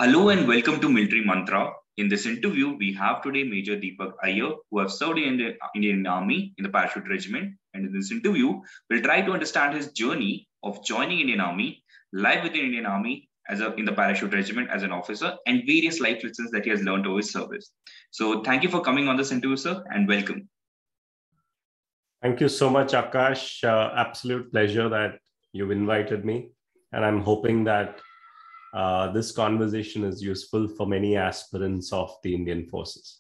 Hello and welcome to Military Mantra. In this interview, we have today Major Deepak Iyer, who have served in the Indian Army in the Parachute Regiment. And in this interview, we'll try to understand his journey of joining Indian Army, life within Indian Army in the Parachute Regiment as an officer, and various life lessons that he has learned over his service. So, thank you for coming on this interview, sir, and welcome. Thank you so much, Akash. Absolute pleasure that you've invited me, and I'm hoping that this conversation is useful for many aspirants of the Indian Forces.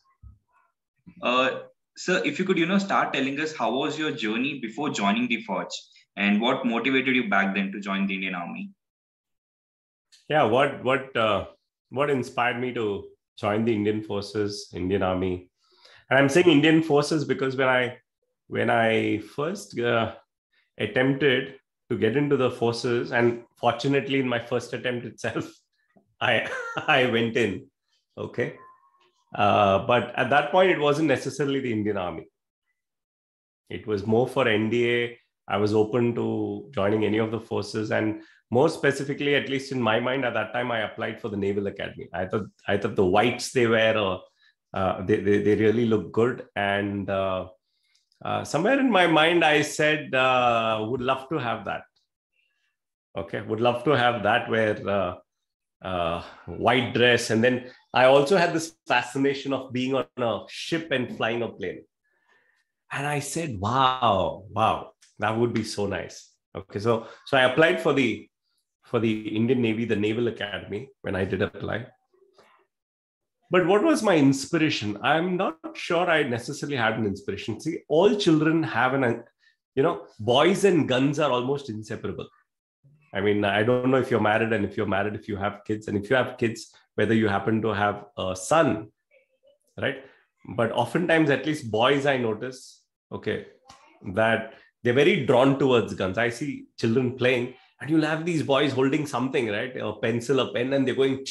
Sir, if you could, start telling us how was your journey before joining the Forge and what motivated you back then to join the Indian Army? Yeah, what inspired me to join the Indian Forces, Indian Army? And I'm saying Indian Forces because when I first attempted to get into the forces, and fortunately in my first attempt itself, I went in, okay? But at that point, it wasn't necessarily the Indian Army. It was more for NDA. I was open to joining any of the forces, and more specifically, at least in my mind, at that time, I applied for the Naval Academy. I thought the whites they wear, they really look good, and somewhere in my mind, I said, would love to have that. Okay, would love to have that where white dress. And then I also had this fascination of being on a ship and flying a plane. And I said, wow, that would be so nice. Okay, so I applied for the Indian Navy, the Naval Academy, when I did apply. But what was my inspiration? I'm not sure I necessarily had an inspiration. See, all children have boys and guns are almost inseparable. I mean, I don't know if you're married, and if you're married, if you have kids, and if you have kids, whether you happen to have a son, right? But oftentimes, at least boys, I notice, okay, that they're very drawn towards guns. I see children playing, and you'll have these boys holding something, right? A pencil, a pen, and they're going,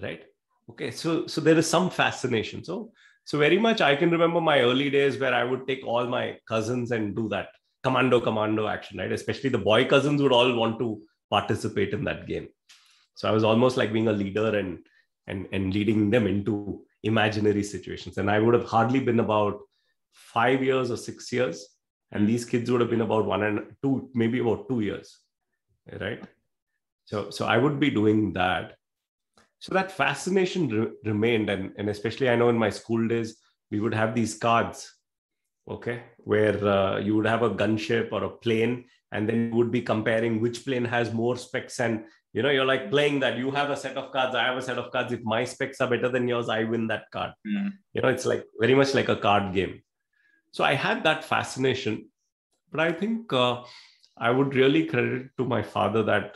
right? Okay, so there is some fascination. So very much, I can remember my early days where I would take all my cousins and do that commando action, right? Especially the boy cousins would all want to participate in that game. So I was almost like being a leader and leading them into imaginary situations. And I would have hardly been about 5 years or 6 years. And these kids would have been about 1 and 2, maybe about 2 years, right? So I would be doing that. So that fascination remained. And especially I know in my school days, we would have these cards, okay, where you would have a gunship or a plane, and then you would be comparing which plane has more specs. And, you're like playing that. You have a set of cards, I have a set of cards. If my specs are better than yours, I win that card. It's like very much like a card game. So I had that fascination. But I think I would really credit to my father that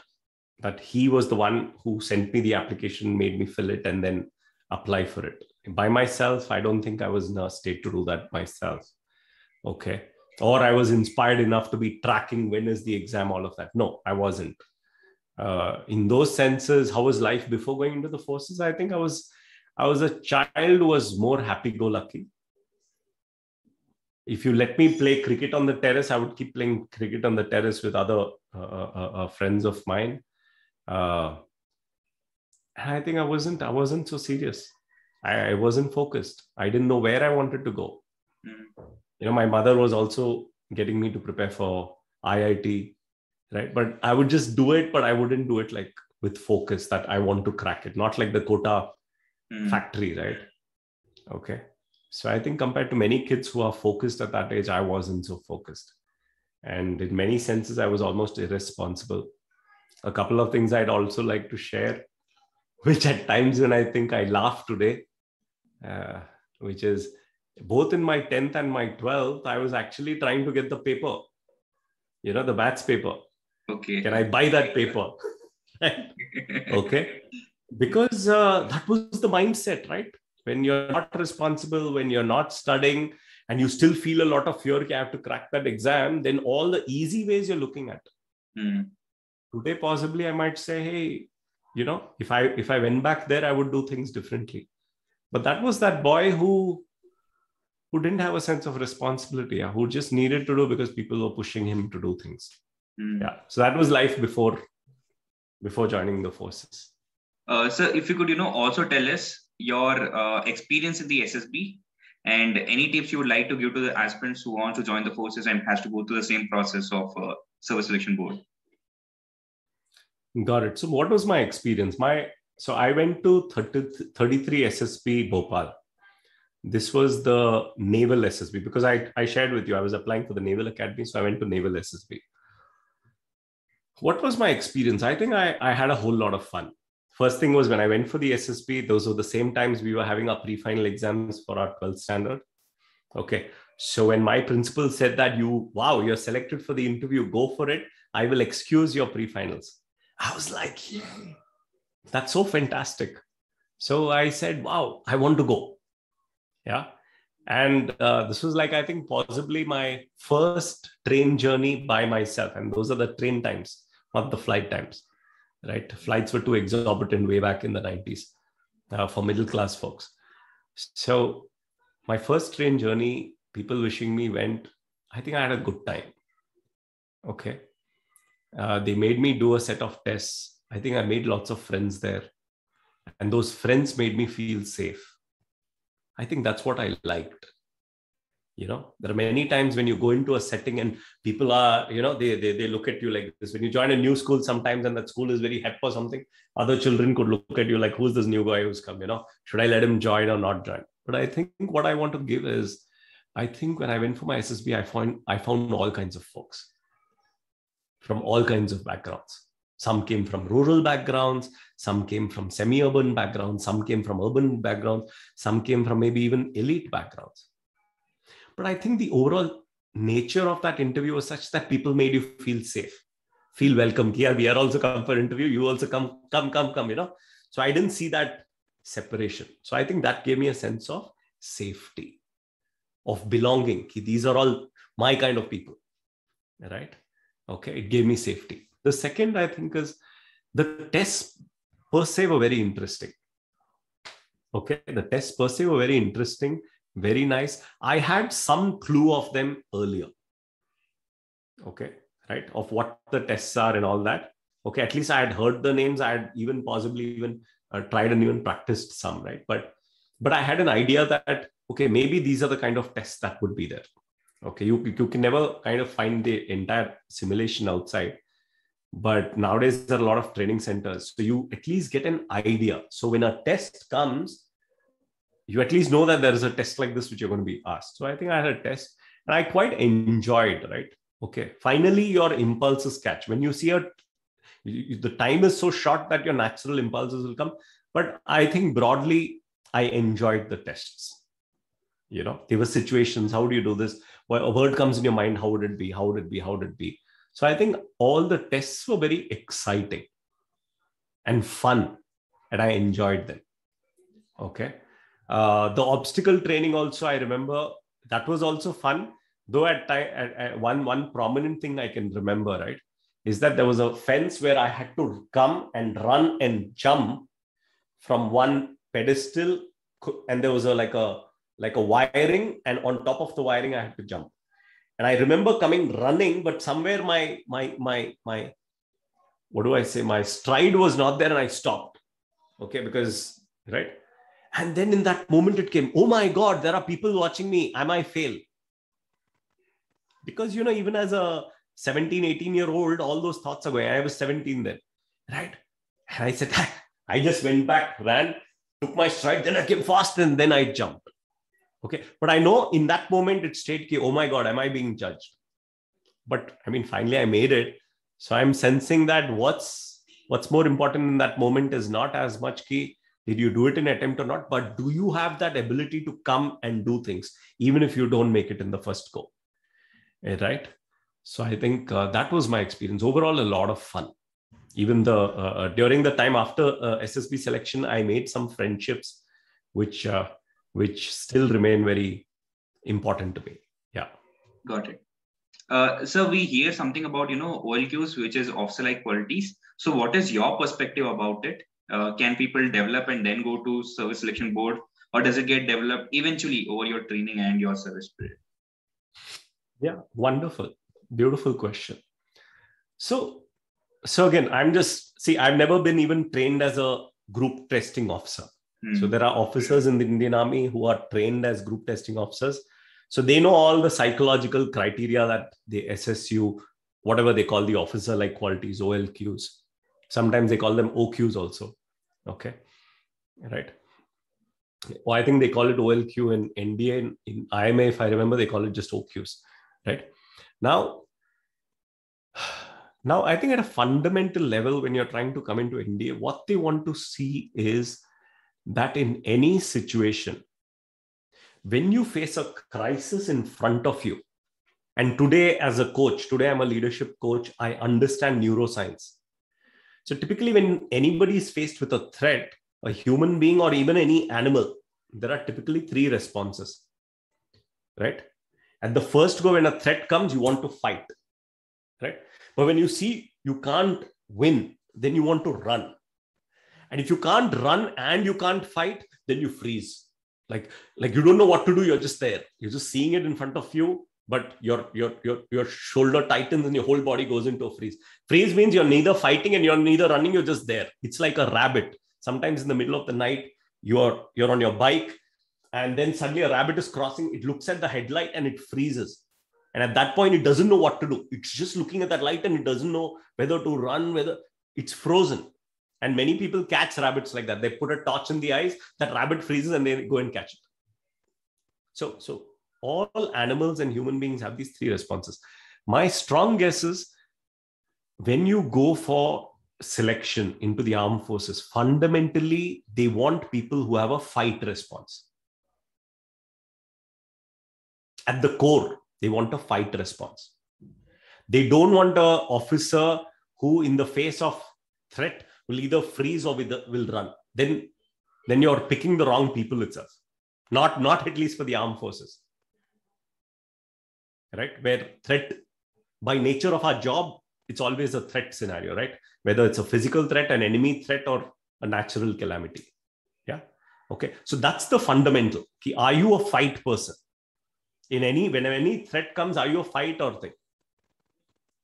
he was the one who sent me the application, made me fill it, and then apply for it. By myself, I don't think I was in a state to do that myself. Okay. Or I was inspired enough to be tracking when is the exam, all of that. No, I wasn't. In those senses, how was life before going into the forces? I think I was a child who was more happy-go-lucky. If you let me play cricket on the terrace, I would keep playing cricket on the terrace with other friends of mine. And I think I wasn't so serious. I wasn't focused. I didn't know where I wanted to go. My mother was also getting me to prepare for IIT, right? But I would just do it, but I wouldn't do it like with focus that I want to crack it, not like the quota factory, right? Okay. So I think compared to many kids who are focused at that age, I wasn't so focused. And in many senses, I was almost irresponsible. A couple of things I'd also like to share, which at times when I think I laugh today, which is both in my 10th and my 12th, I was actually trying to get the paper, the BATS paper. Okay. Can I buy that paper? Okay. Because that was the mindset, right? When you're not responsible, when you're not studying, and you still feel a lot of fear, you have to crack that exam, then all the easy ways you're looking at. Today, possibly, I might say, hey, if I went back there, I would do things differently. But that was that boy who didn't have a sense of responsibility, who just needed to do because people were pushing him to do things. Yeah. So that was life before joining the forces. Sir, if you could, also tell us your experience in the SSB and any tips you would like to give to the aspirants who want to join the forces and has to go through the same process of Service Selection Board. Got it. So what was my experience? So I went to 33 SSB Bhopal. This was the Naval SSB because I shared with you, I was applying for the Naval Academy. So I went to Naval SSB. What was my experience? I think I had a whole lot of fun. First thing was when I went for the SSB, those were the same times we were having our pre-final exams for our 12th standard. Okay. So when my principal said that you're selected for the interview, go for it. I will excuse your pre-finals. I was like, yeah, that's so fantastic. So I said, wow, I want to go. Yeah. And this was like, I think possibly my first train journey by myself. And those are the train times, not the flight times, right? Flights were too exorbitant way back in the 90s for middle class folks. So my first train journey, people wishing me went, I think I had a good time. Okay. They made me do a set of tests. I think I made lots of friends there. And those friends made me feel safe. I think that's what I liked. There are many times when you go into a setting and people are, they look at you like this. When you join a new school sometimes and that school is very hep or something, other children could look at you like, who's this new guy who's come, should I let him join or not join? But I think what I want to give is, I think when I went for my SSB, I found all kinds of folks from all kinds of backgrounds. Some came from rural backgrounds, some came from semi-urban backgrounds, some came from urban backgrounds, some came from maybe even elite backgrounds. But I think the overall nature of that interview was such that people made you feel safe, feel welcome. Yeah, we are also come for interview. You also come. So I didn't see that separation. So I think that gave me a sense of safety, of belonging. These are all my kind of people, right? Okay, it gave me safety. The second, I think, is the tests per se were very interesting. Okay, the tests per se were very interesting, very nice. I had some clue of them earlier. Okay, right, of what the tests are and all that. Okay, at least I had heard the names. I had even possibly tried and even practiced some, right? But I had an idea that, okay, maybe these are the kind of tests that would be there. Okay, you can never kind of find the entire simulation outside. But nowadays, there are a lot of training centers. So you at least get an idea. So when a test comes, you at least know that there is a test like this which you're going to be asked. So I think I had a test and I quite enjoyed, right? Okay, finally, your impulses catch. When you see the time is so short that your natural impulses will come. But I think broadly, I enjoyed the tests. There were situations. How do you do this? Well, a word comes in your mind. How would it be? How would it be? How would it be? So I think all the tests were very exciting and fun, and I enjoyed them. Okay. The obstacle training also, I remember that was also fun. Though at one prominent thing I can remember, right, is that there was a fence where I had to come and run and jump from one pedestal, and there was like a wiring, and on top of the wiring I had to jump. And I remember coming running, but somewhere my what do I say? My stride was not there and I stopped. Okay, because, right. And then in that moment it came, oh my God, there are people watching me. I might fail. Because, even as a 17, 18-year-old, all those thoughts are going. I was 17 then, right? And I said, I just went back, ran, took my stride, then I came fast and then I jumped. Okay. But I know in that moment it stayed, oh my God, am I being judged? But I mean, finally I made it. So I'm sensing that what's more important in that moment is not as much key, did you do it in attempt or not, but do you have that ability to come and do things, even if you don't make it in the first go, right? So I think that was my experience. Overall, a lot of fun. Even during the time after SSB selection, I made some friendships, which still remain very important to me. Yeah. Got it. So we hear something about, OLQs, which is officer-like qualities. So what is your perspective about it? Can people develop and then go to Service Selection Board, or does it get developed eventually over your training and your service period? Yeah, wonderful. Beautiful question. So again, I've never been even trained as a group testing officer. So there are officers in the Indian Army who are trained as group testing officers. So they know all the psychological criteria that they assess you, whatever they call the officer-like qualities, OLQs. Sometimes they call them OQs also. Okay, right. Or I think they call it OLQ in NDA. In IMA, if I remember, they call it just OQs, right? Now, I think at a fundamental level, when you're trying to come into India, what they want to see is that in any situation, when you face a crisis in front of you, and today as a coach, today I'm a leadership coach, I understand neuroscience. So typically when anybody is faced with a threat, a human being or even any animal, there are typically 3 responses, right? At the first go, when a threat comes, you want to fight, right? But when you see you can't win, then you want to run. And if you can't run and you can't fight, then you freeze. Like you don't know what to do. You're just there. You're just seeing it in front of you, but your shoulder tightens and your whole body goes into a freeze. Freeze means you're neither fighting and you're neither running. You're just there. It's like a rabbit. Sometimes in the middle of the night, you're on your bike, and then suddenly a rabbit is crossing. It looks at the headlight and it freezes. And at that point, it doesn't know what to do. It's just looking at that light and it doesn't know whether to run, whether it's frozen. And many people catch rabbits like that. They put a torch in the eyes, that rabbit freezes and they go and catch it. So all animals and human beings have these 3 responses. My strong guess is when you go for selection into the armed forces, fundamentally, they want people who have a fight response. At the core, they want a fight response. They don't want an officer who, in the face of threat, will either freeze or will run. Then you're picking the wrong people itself. Not at least for the armed forces. Right? Where threat, by nature of our job, it's always a threat scenario, right? Whether it's a physical threat, an enemy threat, or a natural calamity. Yeah. Okay. So that's the fundamental. Are you a fight person? When any threat comes, are you a fight or thing?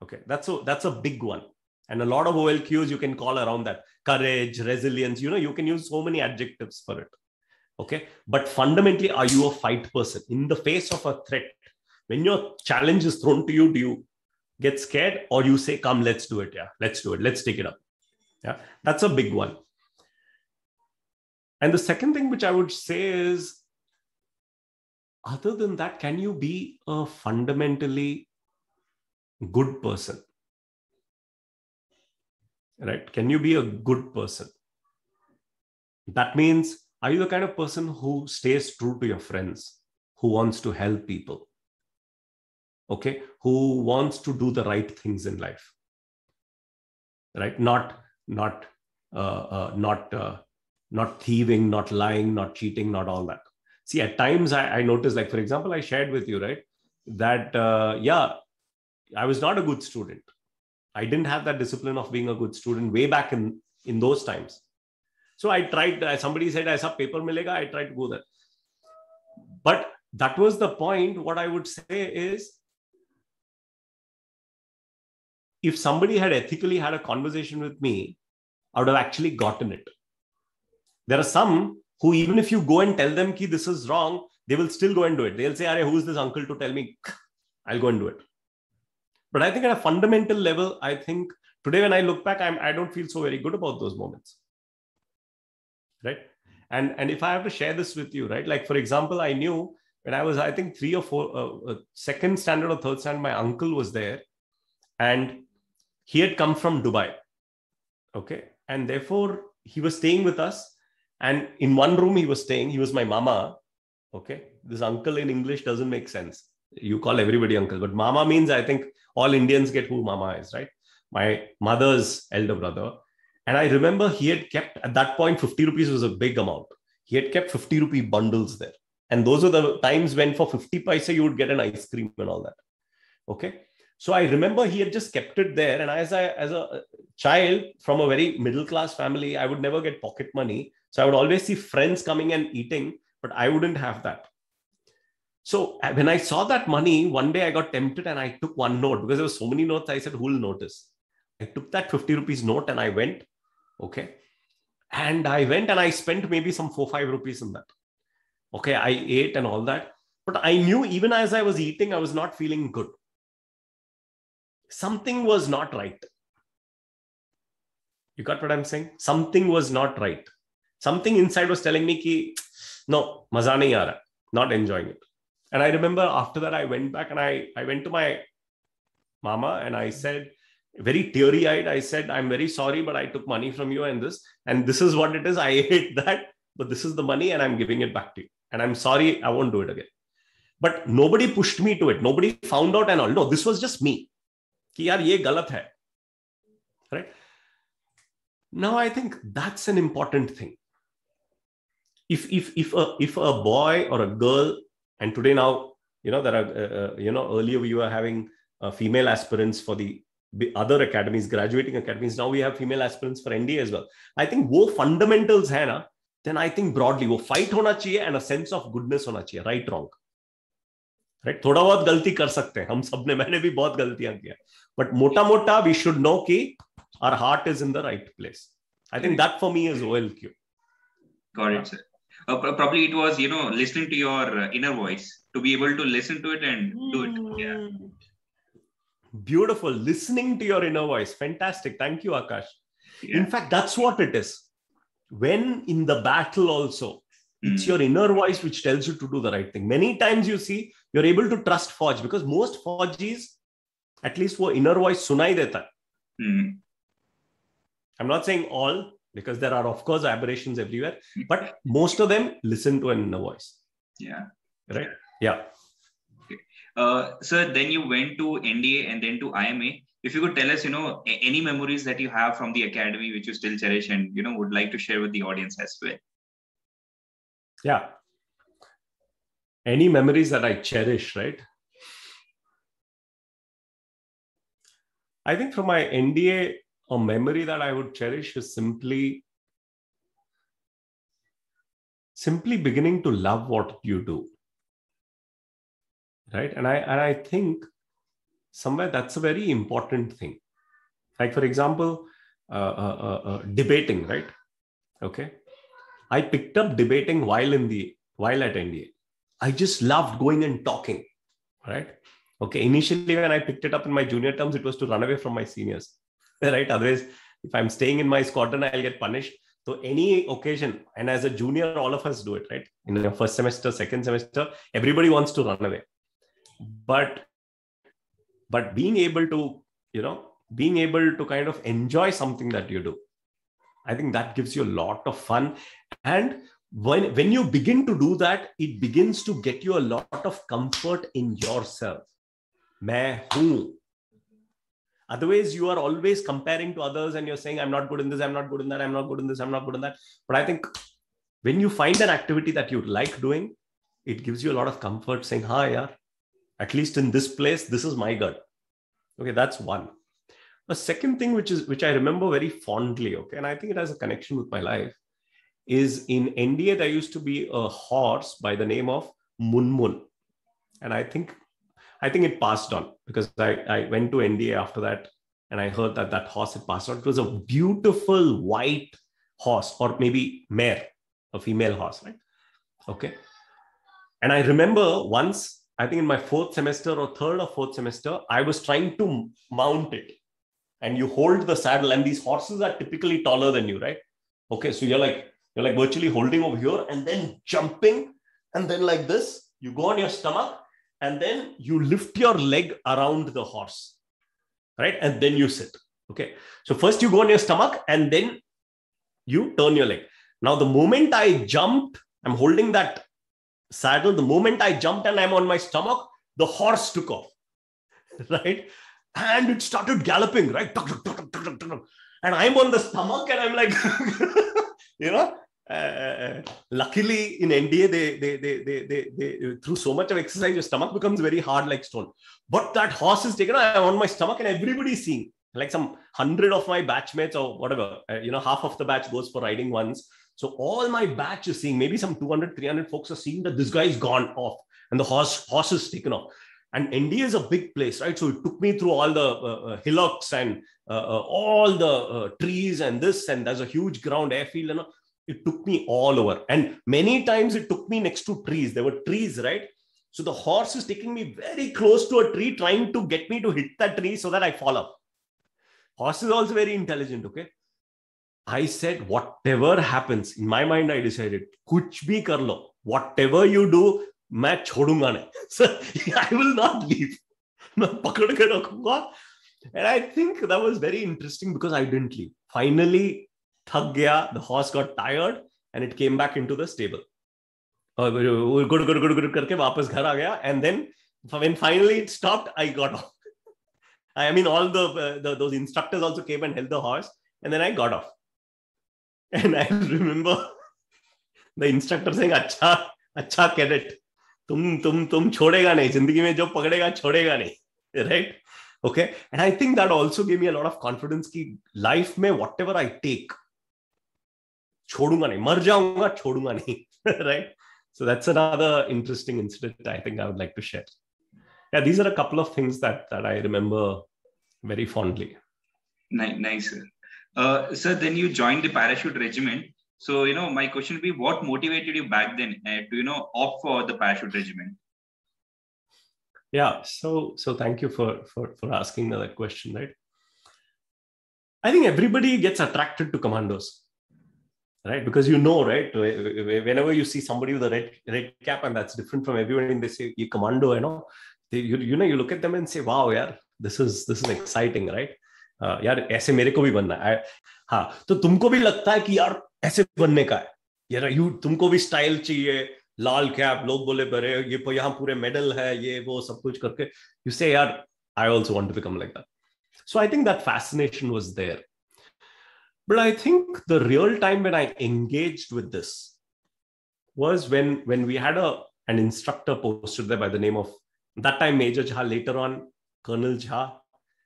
Okay. That's a big one. And a lot of OLQs you can call around that. Courage, resilience, you can use so many adjectives for it. Okay. But fundamentally, are you a fight person? In the face of a threat, when your challenge is thrown to you, do you get scared or you say, come, let's do it. Yeah, let's do it. Let's take it up. Yeah. That's a big one. And the second thing which I would say is, other than that, can you be a fundamentally good person? Right? Can you be a good person? That means, are you the kind of person who stays true to your friends, who wants to help people? Okay, who wants to do the right things in life? Right? Not thieving, not lying, not cheating, not all that. See, at times I noticed, like, for example, I shared with you, right, that, I was not a good student. I didn't have that discipline of being a good student way back in those times. So I tried, somebody said, aisa paper milega, I tried to go there. But that was the point. What I would say is, if somebody had ethically had a conversation with me, I would have actually gotten it. There are some who, even if you go and tell them ki this is wrong, they will still go and do it. They'll say, who is this uncle to tell me? I'll go and do it. But I think at a fundamental level, I think today when I look back, I don't feel so very good about those moments. Right? And if I have to share this with you, right? Like, for example, I knew when I was, I think 3 or 4, second standard or third standard, my uncle was there and he had come from Dubai. Okay. And therefore he was staying with us. And in one room he was staying, he was my mama. Okay. This uncle in English doesn't make sense. You call everybody uncle, but mama means, I think all Indians get who mama is, right? My mother's elder brother. And I remember he had kept, at that point, 50 rupees was a big amount. He had kept 50 rupee bundles there. And those were the times when for 50 paisa, you would get an ice cream and all that. Okay. So I remember he had just kept it there. And as a child from a very middle-class family, I would never get pocket money. So I would always see friends coming and eating, but I wouldn't have that. So when I saw that money, one day I got tempted and I took one note because there were so many notes. I said, who will notice? I took that 50 rupees note and I went. Okay. And I went and I spent maybe some 4-5 rupees in that. Okay, I ate and all that. But I knew even as I was eating, I was not feeling good. Something was not right. You got what I'm saying? Something was not right. Something inside was telling me ki, no, maza nahi aa raha, not enjoying it. And I remember after that, I went back and I went to my mama and I said, very teary-eyed, I said, I'm very sorry, but I took money from you and this is what it is. I ate that, but this is the money and I'm giving it back to you. And I'm sorry, I won't do it again. But nobody pushed me to it. Nobody found out and all. No, this was just me. Ki yaar, ye galat hai. Right? Now I think that's an important thing. If a boy or a girl, and today now, there are, earlier we were having female aspirants for the other academies, graduating academies. Now we have female aspirants for NDA as well. I think wo fundamentals hai na, then I think broadly wo fight hona chahiye and a sense of goodness hona chahiye, right, wrong. Right? थोड़ा बहुत गलती कर सकते हैं हम सब ने, मैंने भी बहुत गलतियां किया, but मोटा मोटा we should know कि our heart is in the right place. I think that for me is OLQ. Got it, sir. Probably it was, listening to your inner voice, to be able to listen to it and do it. Yeah. Beautiful. Listening to your inner voice. Fantastic. Thank you, Akash. Yeah. In fact, that's what it is. When in the battle also, it's your inner voice which tells you to do the right thing. Many times you see, you're able to trust Fauj because most Faujis, at least for inner voice, sunai deta. I'm not saying all, because there are, of course, aberrations everywhere, but most of them listen to an inner voice. Yeah. Right? Yeah. Okay. Sir, then you went to NDA and then to IMA. If you could tell us, any memories that you have from the academy which you still cherish and, would like to share with the audience as well. Yeah. Any memories that I cherish, right? I think from my NDA, a memory that I would cherish is simply beginning to love what you do. Right? And I think somewhere that's a very important thing. Like, for example, debating, right? Okay. I picked up debating while at NDA. I just loved going and talking, right? Okay. Initially, when I picked it up in my junior terms, it was to run away from my seniors, right? Otherwise, if I'm staying in my squadron, I'll get punished. So any occasion, and as a junior, all of us do it, right? In the first semester, second semester, everybody wants to run away. But being able to kind of enjoy something that you do, I think that gives you a lot of fun. And when you begin to do that, it begins to get you a lot of comfort in yourself. Main hu. Otherwise, you are always comparing to others and you're saying, I'm not good in this, I'm not good in that, I'm not good in this, I'm not good in that. But I think when you find an activity that you like doing, it gives you a lot of comfort saying, ha, yeah, at least in this place, this is my gut. Okay, that's one. A second thing, which I remember very fondly, okay, and I think it has a connection with my life, is in NDA, there used to be a horse by the name of Munmun. And I think it passed on because I went to NDA after that and I heard that horse had passed on. It was a beautiful white horse, or maybe mare, a female horse, right? Okay. And I remember once, I think in my fourth semester or third or fourth semester, I was trying to mount it. And you hold the saddle, and these horses are typically taller than you, right? Okay, so you're like virtually holding over here and then jumping, and then like this, you go on your stomach, and then you lift your leg around the horse, right? And then you sit. Okay, so first you go on your stomach, and then you turn your leg. Now, the moment I jumped, I'm holding that saddle. The moment I jumped and I'm on my stomach, the horse took off, right? And it started galloping, right? And I'm on the stomach and I'm like, luckily in NDA, they through so much of exercise, your stomach becomes very hard like stone. But that horse is taken, I'm on my stomach and everybody's seeing. Like some 100 of my batchmates or whatever, half of the batch goes for riding once. So all my batch is seeing, maybe some 200, 300 folks are seeing that this guy is gone off and the horse is taken off. And NDA is a big place, right? So it took me through all the hillocks and all the trees and this, and there's a huge ground airfield, and it took me all over. And many times it took me next to trees. There were trees, right? So the horse is taking me very close to a tree, trying to get me to hit that tree so that I fall up. Horse is also very intelligent, okay? I said, whatever happens, in my mind, I decided, kuch bhi kar lo, whatever you do, main chhodunga nahi. So I will not leave. Main pakad ke rakhunga. And I think that was very interesting because I didn't leave. Finally, thak gaya, the horse got tired and it came back into the stable. Good karke वापस घर आ गया. And then when finally it stopped, I got off. I mean, all those instructors also came and held the horse, and then I got off. And I remember the instructor saying, "Acha cadet, tum छोड़ेगा नहीं, जिंदगी में जो पकड़ेगा छोड़ेगा नहीं," right? Okay, and I think that also gave me a lot of confidence कि life में whatever I take, छोड़ूंगा नहीं, मर जाऊंगा, छोड़ूंगा नहीं, right? So that's another interesting incident I think I would like to share. Yeah, these are a couple of things that I remember very fondly. Nice, sir. Sir, then you joined the parachute regiment. So, my question would be, what motivated you back then to, opt for the parachute regiment? Yeah, so thank you for asking that question, right? I think everybody gets attracted to commandos. Right, because right, whenever you see somebody with a red cap, and that's different from everyone, and they say you commando, you look at them and say, wow, yeah, this is exciting, right? यार ऐसे मेरे को भी बनना है. हाँ, तो तुमको भी लगता है कि यार ऐसे बनने का है, यार तुमको भी स्टाइल चाहिए, लाल कैप, लोग बोले बरे ये यहाँ पूरे मेडल है, ये वो सब कुछ करके, you say, यार I also want to become like that. So I think that fascination was there. But I think the real time when I engaged with this was when we had an instructor posted there by the name of, that time Major Jha, later on Colonel Jha,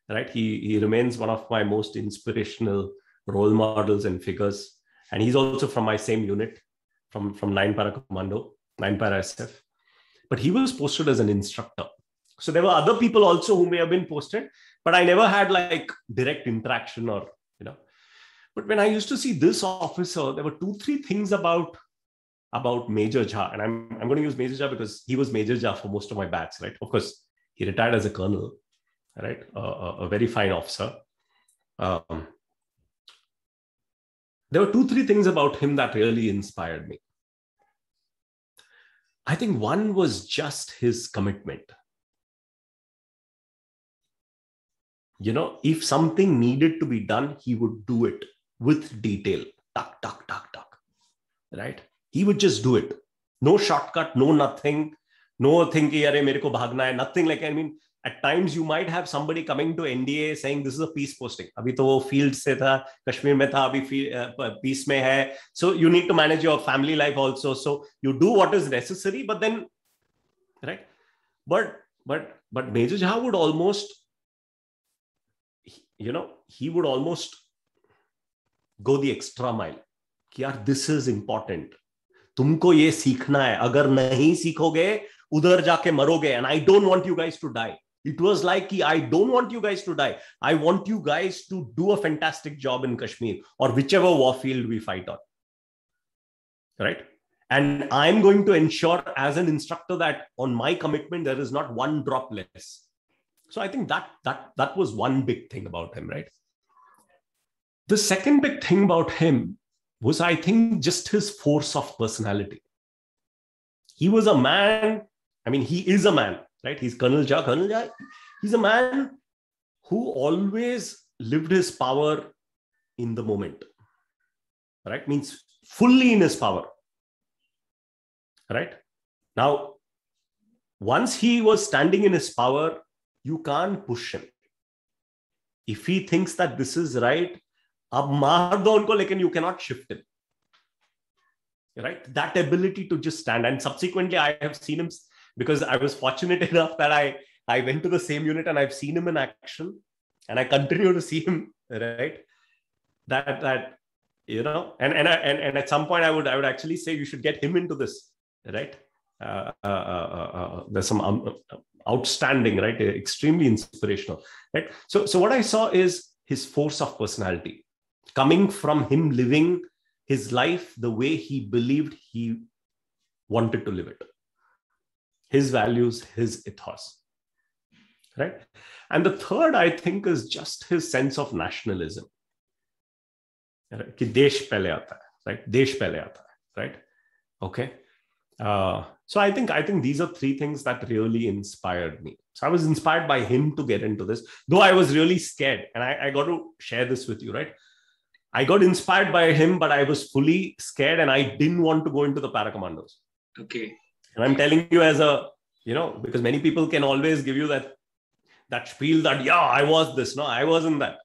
right? He remains one of my most inspirational role models and figures. And he's also from my same unit, from 9 Para Commando, 9 Para SF. But he was posted as an instructor. So there were other people also who may have been posted, but I never had like direct interaction or, But when I used to see this officer, there were 2-3 things about Major Jha. And I'm going to use Major Jha because he was Major Jha for most of my batch, right? Of course, he retired as a colonel, right? A very fine officer. There were 2-3 things about him that really inspired me. I think one was just his commitment. If something needed to be done, he would do it with detail. Tuck, tuck, tuck, tuck. Right? He would just do it. No shortcut, no nothing. No thinking, "Arey, mere ko bhagna hai," nothing like, at times you might have somebody coming to NDA saying, this is a peace posting. Abhi to wo field se tha, Kashmir mein tha, abhi peace mein hai. So you need to manage your family life also. So you do what is necessary, but then, right? But Major Jha would almost, he would almost go the extra mile. कि यार, this is important. तुमको ये सीखना है. अगर नहीं सीखोगे, उधर जाके मरोगे. And I don't want you guys to die. It was like, I don't want you guys to die. I want you guys to do a fantastic job in Kashmir or whichever war field we fight on. Right? And I'm going to ensure as an instructor that on my commitment, there is not one drop less. So I think that was one big thing about him, right? The second big thing about him was, I think, just his force of personality. He was a man. He is a man, right? He's Colonel Jha. He's a man who always lived his power in the moment, right? Means fully in his power, right? Now, once he was standing in his power, you can't push him. If he thinks that this is right, ab maar do unko, lekin you cannot shift him. Right? That ability to just stand. And subsequently, I have seen him, because I was fortunate enough that I went to the same unit and I've seen him in action, and I continue to see him, right? That and at some point I would actually say you should get him into this, right? There's some outstanding, right? Extremely inspirational, right? So what I saw is his force of personality, coming from him living his life the way he believed he wanted to live it. His values, his ethos. Right? And the third, I think, is just his sense of nationalism. कि देश पहले आता है, right? देश पहले आता है, right? Okay. So I think these are three things that really inspired me. So I was inspired by him to get into this, though I was really scared. And I got to share this with you, right? I got inspired by him, but I was fully scared and I didn't want to go into the Paracommandos. Okay. And I'm telling you as a, because many people can always give you that spiel that, yeah, I was this. No, I wasn't that.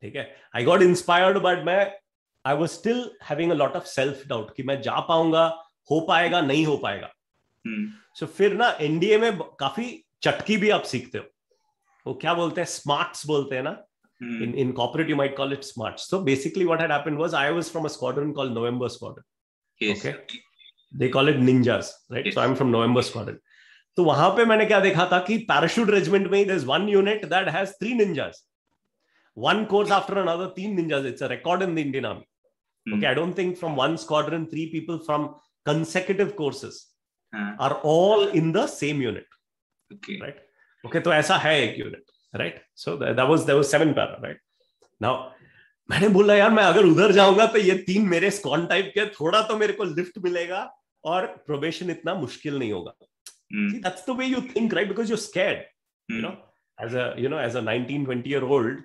Okay. I got inspired, but I was still having a lot of self-doubt कि मैं जा पाऊंगा, हो पाएगा, नहीं हो पाएगा. So फिर ना एनडीए में काफी चटकी भी आप सीखते हो. वो क्या बोलते हैं, स्मार्ट्स बोलते हैं ना. In corporate you might call it smarts. So basically what had happened was I was from a squadron called November Squadron. Yes. Okay. They call it ninjas, right? Yes. So I'm from November Squadron. तो वहां पे मैंने क्या देखा था कि parachute regiment में there's one unit that has 3 ninjas. One course after another, 3 ninjas. It's a record in the Indian Army. Okay, I don't think from one squadron 3 people from consecutive courses are all in the same unit. Okay. Right. Okay, तो ऐसा है एक unit. Right. So there was 7 para. Right. Now मैंने बोला यार मैं अगर उधर जाऊंगा तो ये 3 मेरे स्क्वाड टाइप के, थोड़ा तो मेरे को लिफ्ट मिलेगा और प्रोबेशन इतना मुश्किल नहीं होगा. See, that's the way you think, right? Because you're scared. As a 19-20-year-old,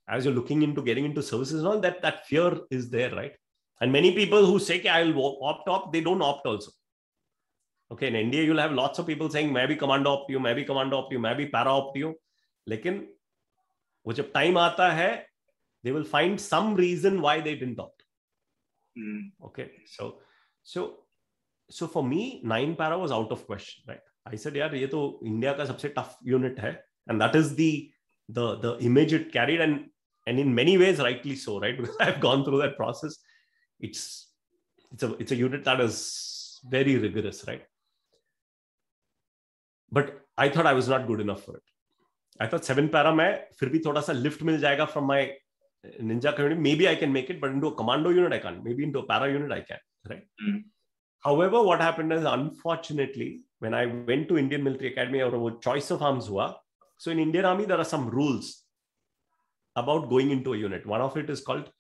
as you're looking into getting into services and all, that fear is there, right? And many people who say I'll opt, they don't opt also. Okay, in India you'll have lots of people saying मैं भी commando opt हूँ, मैं भी commando opt हूँ, मैं भी para opt हूँ. लेकिन वो जब टाइम आता है, they will find some reason why they didn't opt. Okay, so for me 9 para was out of question, right? I said यार ये तो इंडिया का सबसे tough unit है, and that is the image it carried, and in many ways rightly so, right? Because I've gone through that process. It's a unit that is very rigorous, right? But I thought I was not good enough for it. I thought 7 para में फिर भी थोड़ा सा lift मिल जाएगा from my ninja community. Maybe I can make it, but into a commando unit I can't. Maybe into a para unit I can, right? However, what happened is, unfortunately, when I went to Indian Military Academy or choice of arms hua, so in Indian Army there are some rules about going into a unit. One of it is called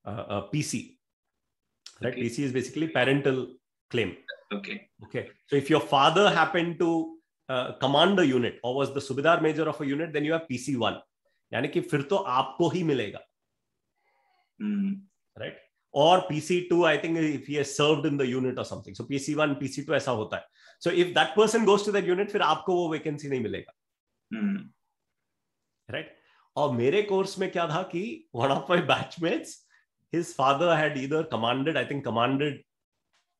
PC. Right? Okay. PC is basically parental claim. Okay. So if your father happened to command a unit or was the Subedar major of a unit, then you have PC1. यानी कि फिर तो आपको ही मिलेगा. Right? Or PC2, I think if he has served in the unit or something. So PC1, PC2 ऐसा होता है. So if that person goes to that unit, फिर आपको वो vacancy नहीं मिलेगा. Right? और मेरे कोर्स में क्या था कि one of my batchmates, his father had either commanded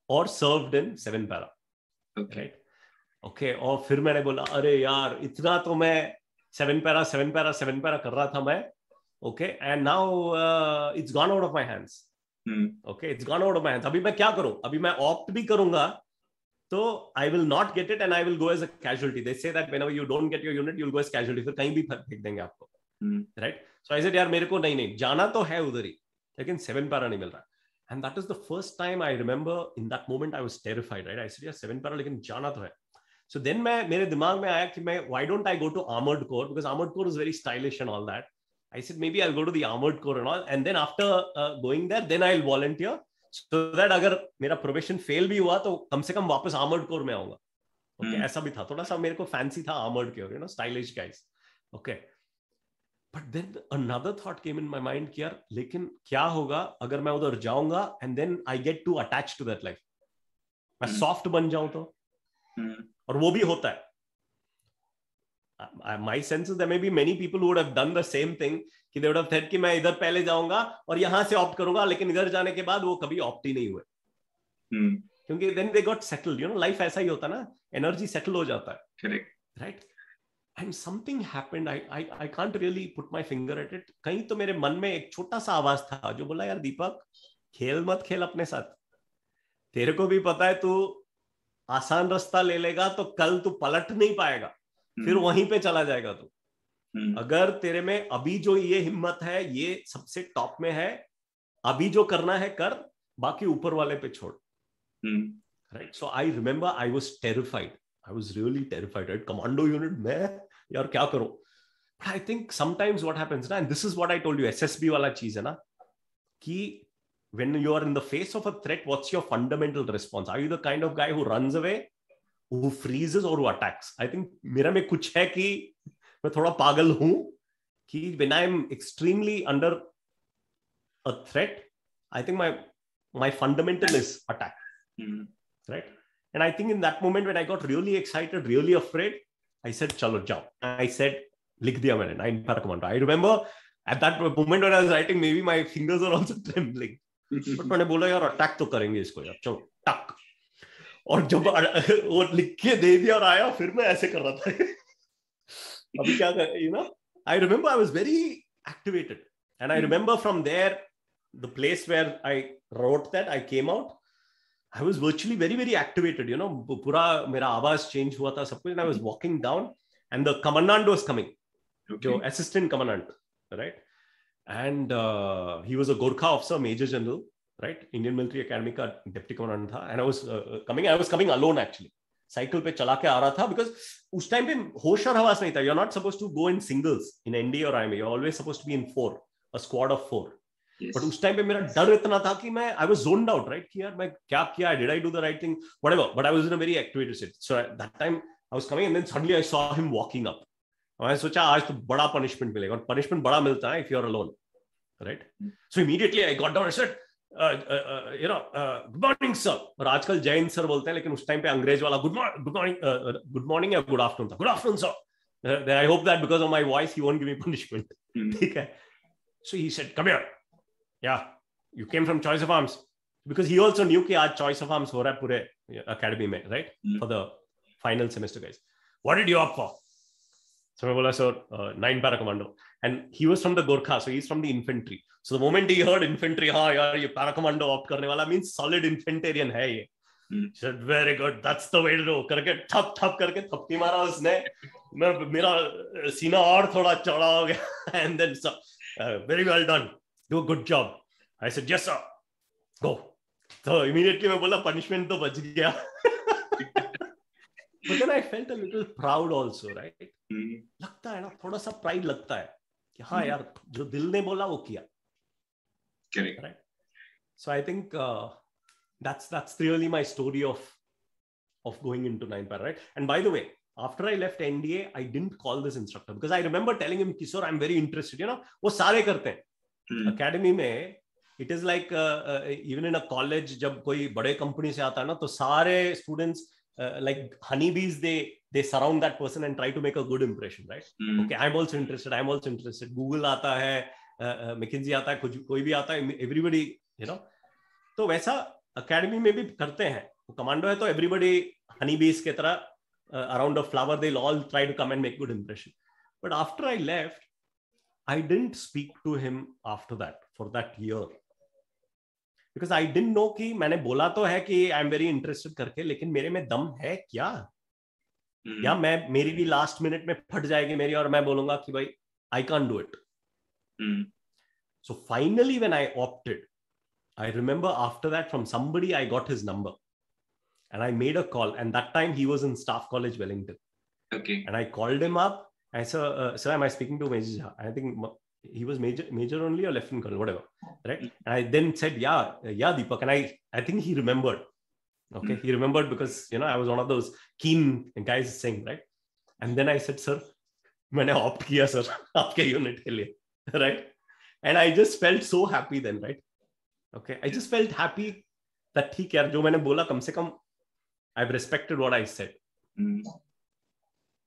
or served in 7 para. Okay. Right? Okay. और फिर मैंने बोला अरे यार इतना तो मैं 7 para कर रहा था मैं. Okay. And now it's gone out of my hands. Okay. It's gone out of my hands. अभी मैं क्या करूं? अभी मैं opt भी करूंगा तो I will not get it and I will go as a casualty. They say that whenever you don't get your unit, you'll go as casualty. फिर कहीं भी फेंक देंगे आपको. Right? So I said यार मेरे को नहीं जाना तो है उधर ही, लेकिन 7 para नहीं मिल रहा. And that is the first time I remember in that moment I was terrified, right? I said यार 7 para लेकिन जाना तो है. So then मेरे दिमाग में आया कि why don't I go to Armored Corps, because Armored Corps is very stylish and all that. I said maybe I'll go to the Armored Corps and all, and then after going there, then I'll volunteer so that अगर मेरा probation fail भी हुआ तो कम से कम वापस Armored Corps में आऊंगा. Okay, ऐसा भी था, थोड़ा सा मेरे को fancy था Armored Corps, stylish guys. Okay. But then another thought came in my mind कि यार लेकिन क्या होगा अगर मैं उधर जाऊंगा and then I get too attached to that life. मैं soft बन जाऊं तो, और वो भी होता है. My sense is there may be many people who would have done the same thing कि they would have said कि मैं इधर पहले जाऊंगा और यहाँ से opt करूंगा, लेकिन इधर जाने के बाद वो कभी opt ही नहीं हुए. क्योंकि then they got settled, life ऐसा ही होता ना, energy settle हो जाता है. Correct. Right? And something happened. I can't really put my finger at it. कहीं तो मेरे मन में एक छोटा सा आवाज था जो बोला यार दीपक खेल मत खेल अपने साथ. तेरे को भी पता है तू आसान रास्ता ले लेगा तो कल तू पलट नहीं पाएगा, फिर वहीं पे चला जाएगा तू. अगर तेरे में अभी जो ये हिम्मत है, ये सबसे टॉप में है, अभी जो करना है कर, बाकी ऊपर वाले पे छोड़. Right? So I remember I was terrified. I was really terrified. Right? Commando unit, मैं यार क्या करूं? But I think sometimes what happens ना, and this is what I told you, SSB वाला चीज है ना, कि when you are in the face of a threat, what's your fundamental response? Are you the kind of guy who runs away, who freezes, or who attacks? I think मेरा में कुछ है कि मैं थोड़ा पागल हूं कि when I'm extremely under a threat, I think my fundamental is attack. Right? And I think in that moment when I got really excited, really afraid, I said, "Chalo, jao." I said, "Likh diya maine 9 para commando." I remember at that moment when I was writing, maybe my fingers were also trembling. But मैंने बोला यार attack तो करेंगे इसको यार, चलो टक. और जब वो लिख के दे दिया और आया, फिर मैं ऐसे कर रहा था. अभी क्या कर, you know? I remember I was very activated, and I remember from there, the place where I wrote that, I came out. I was virtually very, very activated, you know, पूरा मेरा आवाज change हुआ था सब कुछ. And I was walking down and the commandant was coming, जो assistant commandant, right? And he was a Gorkha officer, Major General, right? Indian Military Academy का deputy commandant था. And I was coming alone actually. Cycle पे चला के आ रहा था because उस time पे होश और हवास नहीं था. You're not supposed to go in singles in NDA or IMA. You're always supposed to be in 4, a squad of 4. But उस टाइम पे मेरा डर इतना था कि मैं I was zoned out, right? कि यार मैं क्या किया, did I do the right thing, whatever. But I was in a very activated state. So at that time I was coming and then suddenly I saw him walking up. और मैं सोचा आज तो बड़ा punishment मिलेगा. और punishment बड़ा मिलता है if you're alone, right? So immediately I got down and said, good morning sir. और आजकल जैन सर बोलते हैं, लेकिन उस टाइम पे अंग्रेज वाला good morning या good afternoon था. Good afternoon sir. I hope that because of my voice he won't give me punishment. ठीक है. So he said, come here. Yeah, you came from Choice of Arms, because he also knew कि आज Choice of Arms हो रहा है पूरे academy में, right? For the final semester guys. What did you opt for? So मैं बोला sir, 9 para commando, and he was from the Gorkha, so he's from the infantry. So the moment he heard infantry, हाँ यार ये para commando opt करने वाला means solid infantarian है ये. He said very good, that's the way to do. करके ठप करके थपकी मारा उसने. मेरा सीना और थोड़ा चौड़ा हो गया. And then so, very well done. Do a good job. I said, yes, sir. Go. So immediately मैं बोला punishment तो बच गया. But then I felt a little proud also, right? लगता है ना, थोड़ा सा pride लगता है कि हाँ यार जो दिल ने बोला वो किया. Correct. Right? So I think that's really my story of going into 9 para, right? And by the way, after I left NDA, I didn't call this instructor because I remember telling him, Kishore, I'm very interested. You know, वो सारे करते हैं. Academy में it is like even in a college, जब कोई बड़े company से आता है ना, तो सारे students like honeybees, they surround that person and try to make a good impression, right? Okay, I'm also interested. Google आता है, McKinsey आता है, कोई भी आता है, everybody, you know. तो वैसा academy में भी करते हैं. कमांडो है तो everybody honeybees के तरह around a flower, they'll all try to come and make good impression. But after I left, I didn't speak to him after that for that year, because I didn't know कि मैंने बोला तो है कि I'm very interested करके, लेकिन मेरे में दम है क्या? या मैं मेरी भी last minute में फट जाएगी मेरी और मैं बोलूंगा कि भाई I can't do it. So finally when I opted, I remember after that from somebody I got his number and I made a call, and that time he was in Staff College Wellington. Okay. And I called him up. I said, sir, am I speaking to Major Jha? I think he was major only or lieutenant colonel, whatever, right? And I then said, yeah, Deepak. And I think he remembered. Okay, he remembered because, you know, I was one of those keen guys saying, right? And then I said, sir, मैंने opt किया sir आपके unit के लिए, right? And I just felt so happy then, right? Okay, I just felt happy that ठीक यार जो मैंने बोला कम से कम I've respected what I said.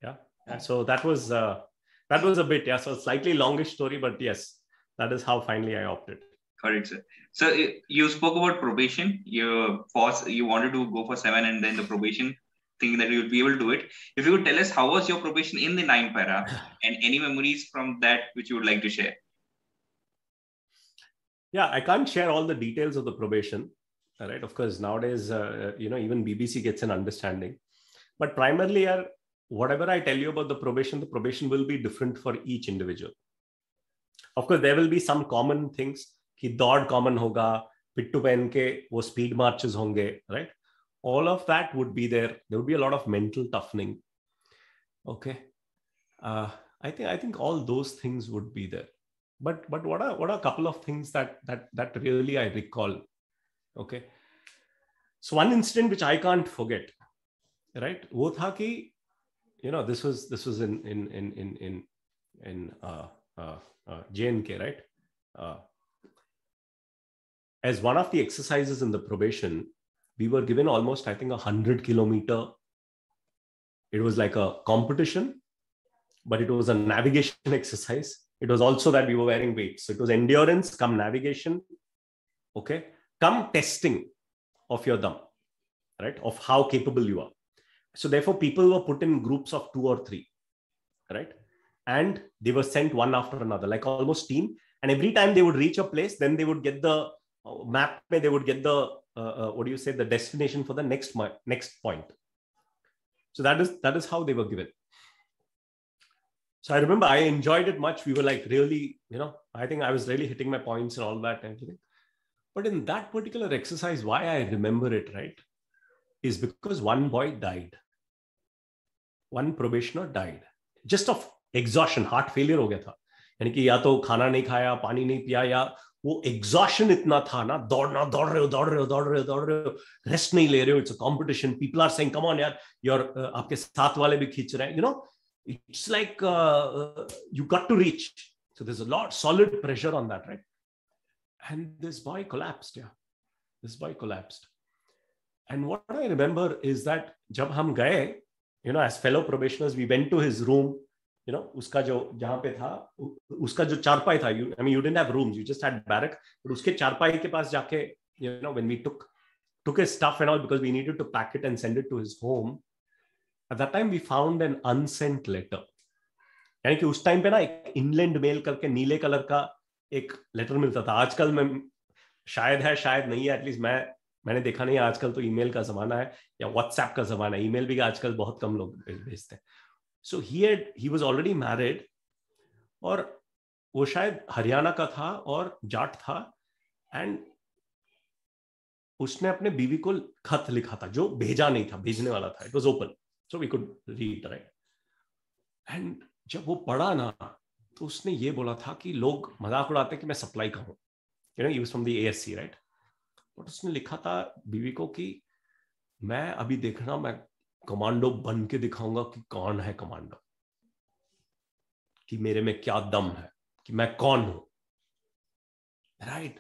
Yeah. So that was a bit, yeah. So slightly longish story, but yes, that is how finally I opted. Correct, sir. So you spoke about probation. You wanted to go for 7, and then the probation, thinking that you would be able to do it. If you could tell us how was your probation in the 9 para, and any memories from that which you would like to share. Yeah, I can't share all the details of the probation, right? Of course, nowadays, you know, even BBC gets an understanding. But primarily, whatever I tell you about the probation will be different for each individual. Of course, there will be some common things कि दौड़ common होगा, पिट्टू पहन के वो speed marches होंगे, right? All of that would be there. There would be a lot of mental toughening. Okay, I think all those things would be there. But what are a couple of things that really I recall? Okay, so one incident which I can't forget, right? वो था कि this was in J&K, right? As one of the exercises in the probation, we were given almost, I think, 100 kilometer. It was like a competition, but it was a navigation exercise. It was also that we were wearing weights. So it was endurance, come navigation, okay, come testing of your dam, right? Of how capable you are. So therefore, people were put in groups of 2 or 3, right? And they were sent one after another, like almost team. And every time they would reach a place, then they would get the map, they would get the, the destination for the next point. So that is how they were given. So I remember I enjoyed it much. We were like really, I think I was really hitting my points and all that and everything. But in that particular exercise, why I remember it, right, is because one boy died. One probationer died. Just of exhaustion, heart failure हो गया था. यानी कि या तो खाना नहीं खाया, पानी नहीं पिया, या वो exhaustion इतना था ना, दौड़ रहे हो, रेस्ट नहीं ले रहे हो, it's a competition, people are saying, come on यार, आपके साथ वाले भी खींच रहे हैं, it's like you got to reach. So there's a lot solid pressure on that, right? And this boy collapsed. And what I remember is that जब हम गए, as fellow probationers, we went to his room. उसका जो जहां पे था, उसका जो चारपाई था, you didn't have rooms, you just had barrack, but उसके चारपाई के पास जाके, when we took his stuff and all, because we needed to pack it and send it to his home, at that time we found an unsent letter. यानी कि उस time पे ना एक इनलैंड मेल करके नीले कलर का एक लेटर मिलता था. आजकल में शायद है, शायद नहीं है, एटलीस्ट मैंने देखा नहीं. आजकल तो ईमेल का जमाना है या व्हाट्सएप का जमाना है. ईमेल भी आजकल बहुत कम लोग भेजते हैं. So he was already married, और वो शायद हरियाणा का था और जाट था, एंड उसने अपने बीवी को खत लिखा था जो भेजा नहीं था, भेजने वाला था. It was open, so we could read, right? And जब वो पढ़ा ना, तो उसने ये बोला था कि लोग मजाक उड़ाते कि मैं सप्लाई का हूं. He was from the ASC, right? But उसने लिखा था बीवी को कि मैं अभी देखना, मैं कमांडो बन के दिखाऊंगा कि कौन है कमांडो, कि मेरे में क्या दम है, कि मैं कौन हूं, right?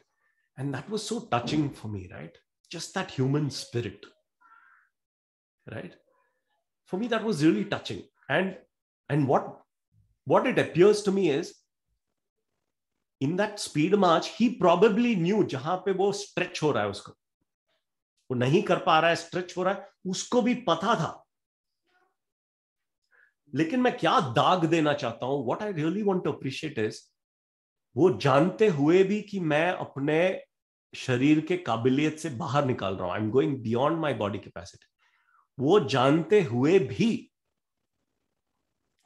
And that was so touching for me, right? Just that human spirit, right? For me, that was really touching. And what it appears to me is, in that speed march, he probably knew जहां पे वो stretch हो रहा है, उसको वो नहीं कर पा रहा है, स्ट्रेच हो रहा है, उसको भी पता था. लेकिन मैं क्या दाग देना चाहता हूं, what I really want to appreciate is, वो जानते हुए भी कि मैं अपने शरीर के काबिलियत से बाहर निकाल रहा हूं, I am going beyond my body capacity, वो जानते हुए भी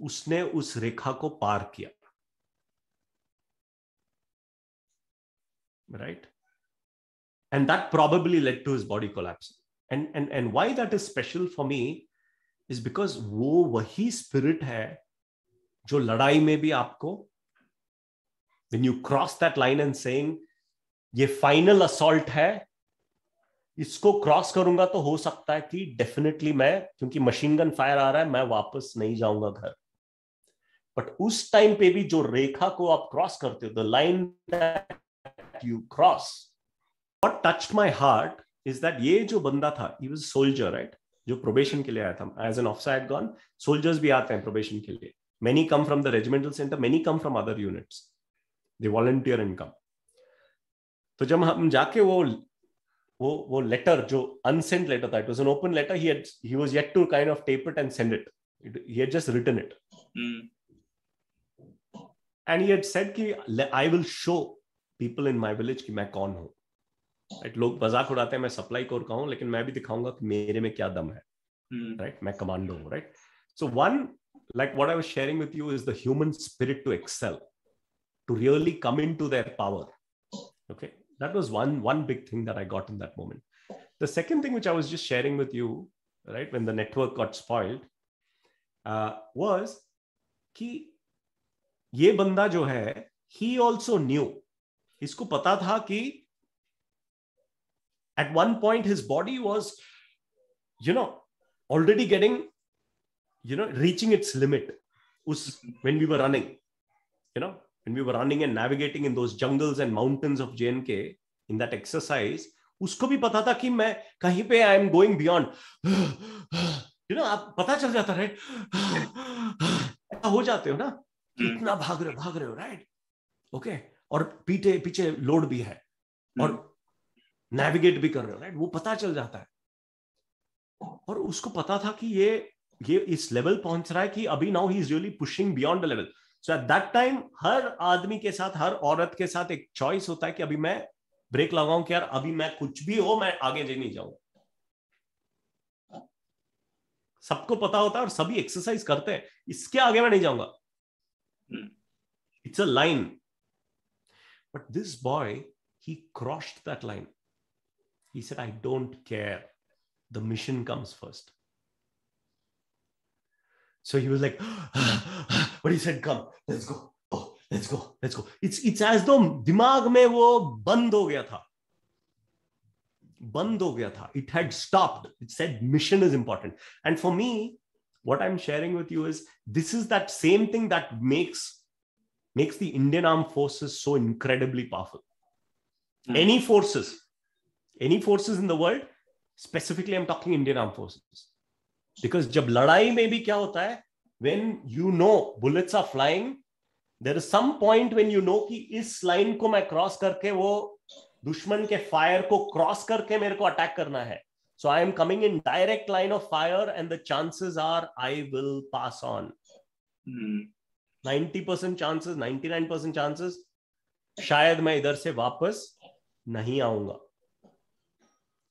उसने उस रेखा को पार किया, right? And that probably led to his body collapse. And why that is special for me is because वो वही spirit है जो लड़ाई में भी आपको, when you cross that line and saying ये final assault है, इसको क्रॉस करूंगा तो हो सकता है कि डेफिनेटली मैं, क्योंकि मशीन गन फायर आ रहा है, मैं वापस नहीं जाऊंगा घर. बट उस टाइम पे भी जो रेखा को आप क्रॉस करते हो, the line that you cross, what touched my heart is that ये जो बंदा था, he was a soldier, right? जो probation के लिए आया था. As an officer I had gone, soldiers भी आते हैं probation के लिए. Many come from the regimental center, many come from other units. They volunteer and come. तो जब हम जाके वो letter जो unsent letter था, it was an open letter. He was yet to kind of tape it and send it. He had just written it. And he had said कि I will show people in my village कि मैं कौन हूँ. Right? लोग मजाक उड़ाते हैं मैं सप्लाई कोर का हूं, लेकिन मैं भी दिखाऊंगा कि मेरे में क्या दम है, राइट? मैं कमांडो हूं, right? So one, like what I was sharing with you, is the human spirit to excel, to really come into their power. Okay, that was one big thing that I got in that moment. The second thing which I was just sharing with you, right, when the network got spoiled, was कि ये बंदा जो है, he also knew, इसको पता था कि at one point his body was, already getting, reaching its limit. When we were running, when we were running and navigating in those jungles and mountains of JNK in that exercise, उसको भी पता था कि मैं कहीं पे I am going beyond. आप पता चल जाता, राइट? हो जाते हो ना कि इतना भाग रहे हो, राइट? ओके, और पीछे लोड भी है और नेविगेट भी कर रहे हो, राइट? वो पता चल जाता है. और उसको पता था कि ये इस लेवल पहुंच रहा है कि अभी now he is really pushing beyond the level. So at that time हर आदमी के साथ, हर औरत के साथ एक चॉइस होता है कि अभी मैं ब्रेक लगाऊं कि यार अभी मैं कुछ भी हो, मैं आगे नहीं जाऊंगा. सबको पता होता है और सभी एक्सरसाइज करते हैं, इसके आगे मैं नहीं जाऊंगा. It's a line. But this boy, he crossed that line. He said, I don't care. The mission comes first. So he was like, but he said, come, let's go. Oh, let's go. It's as though दिमाग में वो बंद हो गया था. It had stopped. It said mission is important. And for me, what I'm sharing with you is, this is that same thing that makes the Indian Armed Forces so incredibly powerful. Any forces in the world, specifically I'm talking Indian Armed Forces, because जब लड़ाई में भी क्या होता है, when bullets are flying, there is some point when कि इस line को मैं क्रॉस करके वो दुश्मन के फायर को क्रॉस करके मेरे को अटैक करना है. So I am coming in direct line of fire and the chances are I will pass on. 90% chances, 99% chances, शायद मैं इधर से वापस नहीं आऊंगा.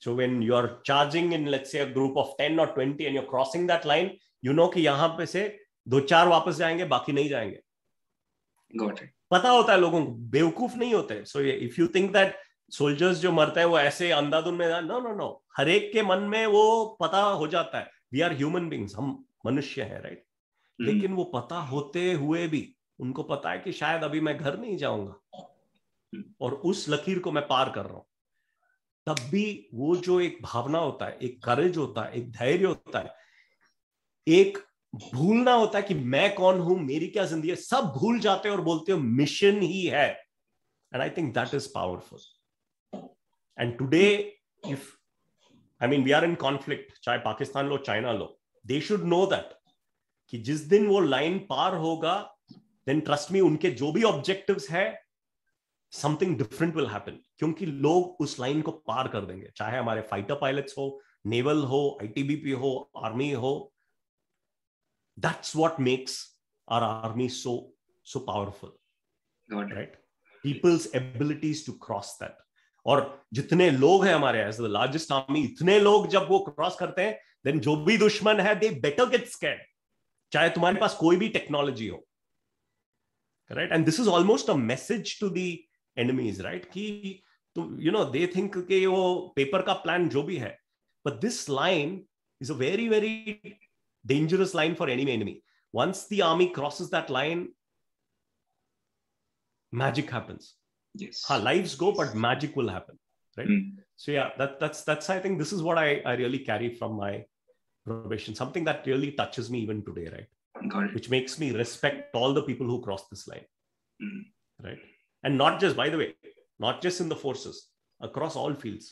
So when you're charging in, let's say, a group of 10 or 20 and you're crossing that line, कि यहां पे से 2-4 वापस जाएंगे, बाकी नहीं जाएंगे. Got it. पता होता है लोगों को, बेवकूफ नहीं होते. So if you think that soldiers जो मरते हैं वो ऐसे अंधाधुन में, no. हर एक के मन में वो पता हो जाता है. We are human beings, हम मनुष्य हैं, राइट? लेकिन वो पता होते हुए भी उनको पता है कि शायद अभी मैं घर नहीं जाऊंगा और उस लकीर को मैं पार कर रहा हूं. तब भी वो जो एक भावना होता है, एक करेज होता है, एक धैर्य होता है, एक भूलना होता है कि मैं कौन हूं, मेरी क्या जिंदगी है, सब भूल जाते हो और बोलते हो मिशन ही है. And I think that is powerful. And today if we are in conflict, चाहे पाकिस्तान लो, चाइना लो, दे शुड नो दैट कि जिस दिन वो लाइन पार होगा, देन ट्रस्ट मी, उनके जो भी ऑब्जेक्टिव्स है, समथिंग डिफरेंट विल हैपन. क्योंकि लोग उस लाइन को पार कर देंगे, चाहे हमारे फाइटर पायलट्स हो, नेवल हो, आईटीबीपी हो, आर्मी हो. That's what makes our army so powerful, right? People's abilities to cross that. और जितने लोग हैं हमारे, एज द लार्जेस्ट आर्मी, इतने लोग जब वो क्रॉस करते हैं, देन जो भी दुश्मन है, दे बेटर गेट स्कैर्ड, चाहे तुम्हारे पास कोई भी टेक्नोलॉजी हो, right? And this is almost a message to the enemies, right? कि they think कि वो पेपर का प्लान जो भी है, but this line is a very, very dangerous line for any enemy. Once the army crosses that line, magic happens. Yes. Lives go, but magic will happen, right? So yeah, that's I think this is what I really carry from my probation, something that really touches me even today, right? Which makes me respect all the people who cross this line, right? And not just, by the way, not just in the forces, across all fields.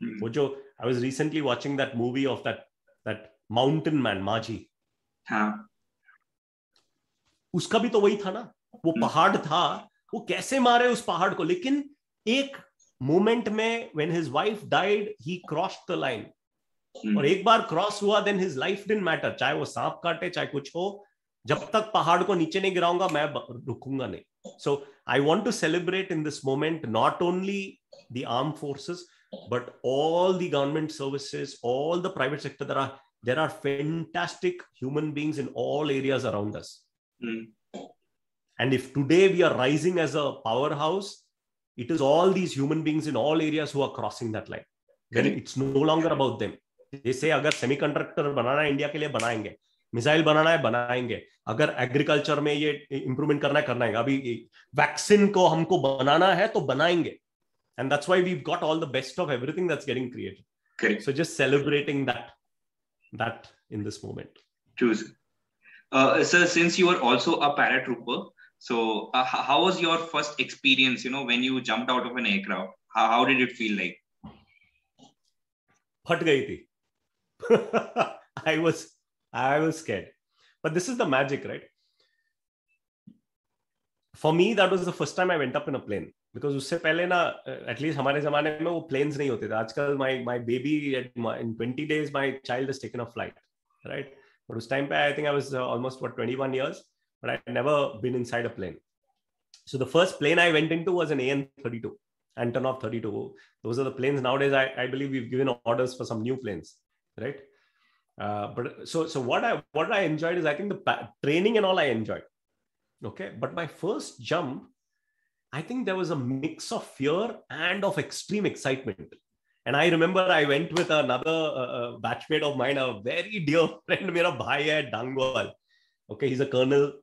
I was recently watching that movie of that mountain man, Maji. उसका भी तो वही था ना, वो पहाड़ था, वो कैसे मारे उस पहाड़ को. लेकिन एक मोमेंट में, when his wife died, he crossed the line. और एक बार क्रॉस हुआ, then his life didn't matter. चाहे वो सांप काटे, चाहे कुछ हो, जब तक पहाड़ को नीचे नहीं गिराऊंगा, मैं रुकूंगा नहीं. So I want to celebrate in this moment not only the armed forces, but all the government services, all the private sector that are there are fantastic human beings in all areas around us. And if today we are rising as a powerhouse, it is all these human beings in all areas who are crossing that line. Then it's no longer about them. They say, अगर semiconductor बनाना है India के लिए बनाएंगे, missile बनाना है बनाएंगे, अगर agriculture में ये इंप्रूवमेंट करना है अभी वैक्सीन को हमको बनाना है तो बनाएंगे. And that's why we've got all the best of everything that's getting created. Correct. So just celebrating that in this moment. True. Sir, since you are also a paratrooper, so how was your first experience, when you jumped out of an aircraft? How did it feel like? फट गई थी. I was scared. But this is the magic, right? For me, that was the first time I went up in a plane. Because उससे पहले ना, at least हमारे जमाने में वो planes नहीं होते थे. आजकल my baby, in 20 days, my child has taken a flight, right? But उस time पे I think I was almost 21 years, but I had never been inside a plane. So the first plane I went into was an AN-32, Antonov 32. Those are the planes nowadays. I believe we've given orders for some new planes, right? But so what I enjoyed is, I think the training and all I enjoyed. Okay, but my first jump, I think there was a mix of fear and of extreme excitement. And I remember I went with another batchmate of mine, a very dear friend, mera bhai hai Dangwal. Okay, he's a colonel,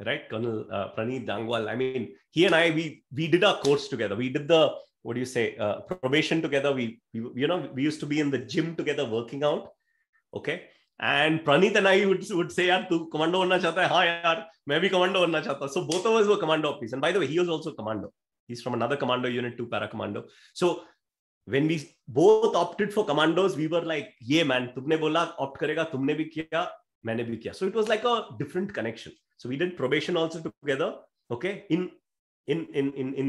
right? Colonel Praneeth Dangwal. I mean, he and I, we did our course together. We did the, probation together. We used to be in the gym together working out. Okay. And Praneeth and I would say, yaar, tu commando banna chahta hai? Haan yaar, main bhi commando banna chahta. So both of us were commando officers. And by the way, he was also commando. He's from another commando unit, 2 para commando. So when we both opted for commandos, we were like, yeah, man, tumne bola opt karega, tumne bhi kiya, maine bhi kiya. So it was like a different connection. So we did probation also together. Okay. In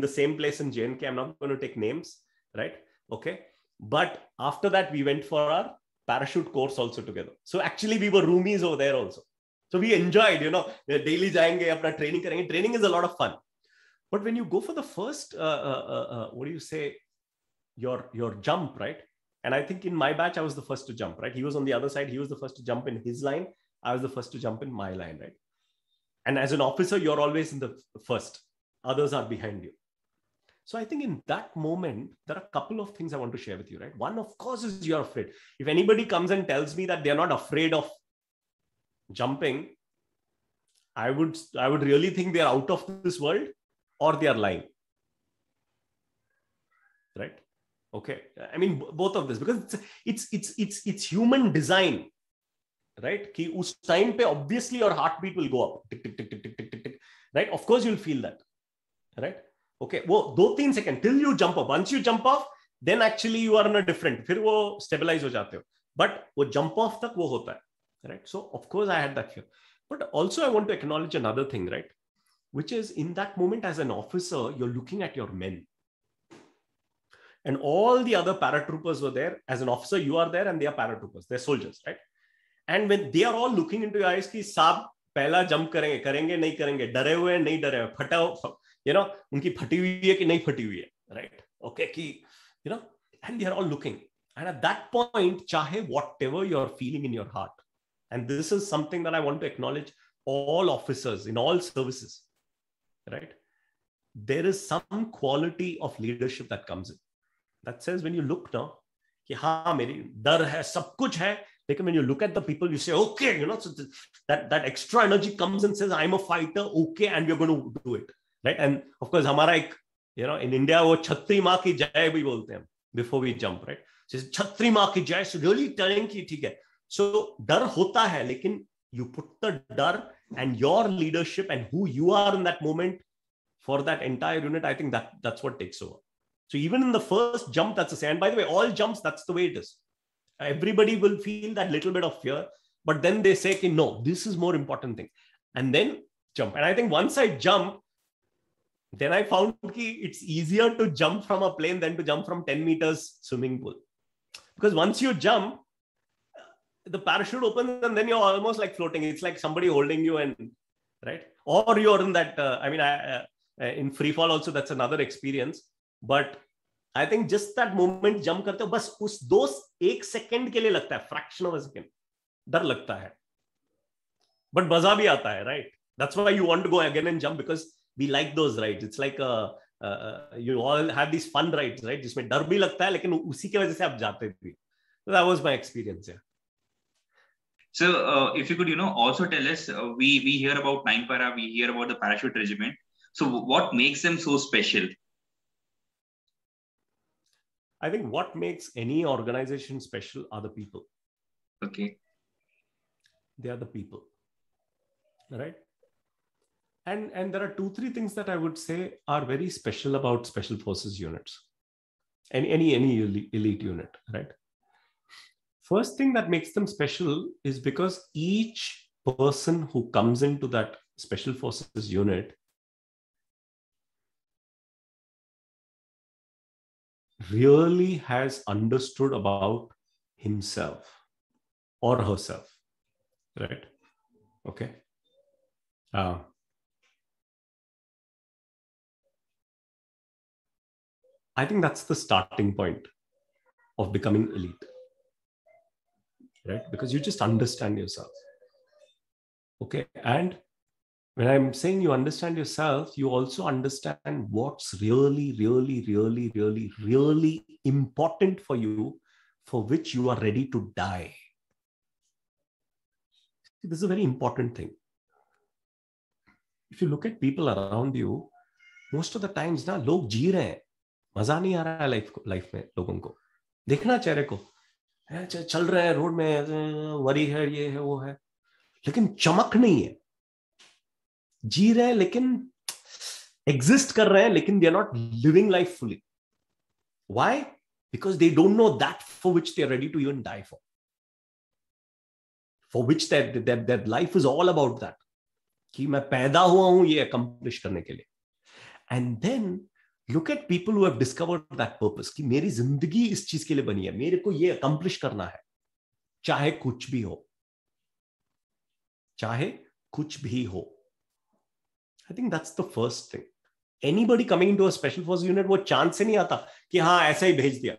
the same place in JNK. I'm not going to take names, right? Okay. But after that, we went for our parachute course also together. So actually we were roomies over there also. So we enjoyed, daily jayenge, apna training karenge. Training is a lot of fun. But when you go for the first, your jump, right? And I think in my batch, I was the first to jump, right? He was on the other side. He was the first to jump in his line. I was the first to jump in my line, right? And as an officer, you're always in the first. Others are behind you. So I think in that moment, there are a couple of things I want to share with you, right? One, of course, is you're afraid. If anybody comes and tells me that they're not afraid of jumping, I would really think they're out of this world or they are lying, right? Okay. I mean, both of this, because it's human design, right? Ki us time pe obviously your heartbeat will go up, tick, tick, tick, tick, tick, tick, tick, tick, right? Of course, you'll feel that, right? Okay, वो 2-3 second till you jump off. Once you jump off, then actually you are in a different. फिर वो stabilize हो जाते हो. But वो jump off तक वो होता है, right? So of course I had that fear. But also I want to acknowledge another thing, right? Which is in that moment as an officer, you're looking at your men. And all the other paratroopers were there. As an officer, you are there and they are paratroopers. They're soldiers, right? And when they are all looking into your eyes, कि साहब पहला jump करेंगे नहीं करेंगे, डरे हुए नहीं डरे हुए, फटा उनकी फटी हुई है कि नहीं फटी हुई है, right? Okay, कि and they are all looking. And at that point, chahe whatever you're feeling in your heart, and this is something that I want to acknowledge all officers in all services, right? There is some quality of leadership that comes in. That says when you look now, कि हाँ मेरी डर है, सब कुछ है, लेकिन when you look at the people, you say, okay, so that extra energy comes and says, I'm a fighter, okay, and we're going to do it. Right? And of course, हमारा एक, in India, वो छत्री माँ की जय भी बोलते हैं before we jump, right? So छत्री माँ की जय, so really telling कि ठीक है. So डर होता है, लेकिन you put the डर and your leadership and who you are in that moment for that entire unit, I think that's what takes over. So even in the first jump, that's the same. And by the way, all jumps, that's the way it is. Everybody will feel that little bit of fear, but then they say, no, this is more important thing. And then jump. And I think once I jump, then I found that it's easier to jump from a plane than to jump from 10 meters swimming pool. Because once you jump, the parachute opens and then you're almost like floating. It's like somebody holding you, and right? Or you're in that, in free fall also, that's another experience. But I think just that moment jump karte ho, bas us 1 second ke liye lagta hai, fraction of a second. डर लगता है, but मजा भी आता है, right? That's why you want to go again and jump, because we like those rides. It's like you all have this fun rides, right, जिसमें डर भी लगता है लेकिन उसी की वजह से आप जाते भी. So that was my experience. Yeah. So, if you could, also tell us, we hear about 9 Para, we hear about the parachute regiment. So, what makes them so special? I think what makes any organization special are the people. Okay. They are the people, right? And there are 2-3 things that I would say are very special about special forces units and any elite unit, right? First thing that makes them special is because each person who comes into that special forces unit really has understood about himself or herself, right? Okay. I think that's the starting point of becoming elite, right? Because you just understand yourself. Okay. And when I'm saying you understand yourself, you also understand what's really, really, really, really, really important for you, for which you are ready to die. This is a very important thing. If you look at people around you, most of the times ना लोग जी रहे हैं, मजा नहीं आ रहा है life में. लोगों को देखना चेहरे को, चल रहे हैं रोड में, वरी है, ये है, वो है, लेकिन चमक नहीं है. जी रहे हैं लेकिन एग्जिस्ट कर रहे हैं, लेकिन they are not living life fully. Why? Because they don't know that for which they are ready to even die for which that life is all about that, कि मैं पैदा हुआ हूं ये अकम्प्लिश करने के लिए. And then look at people who have discovered that purpose, कि मेरी जिंदगी इस चीज के लिए बनी है, मेरे को ये अकम्प्लिश करना है, चाहे कुछ भी हो, चाहे कुछ भी हो. I think that's the first thing. Anybody coming into a special force unit, वो चांस से नहीं आता कि हाँ ऐसा ही भेज दिया.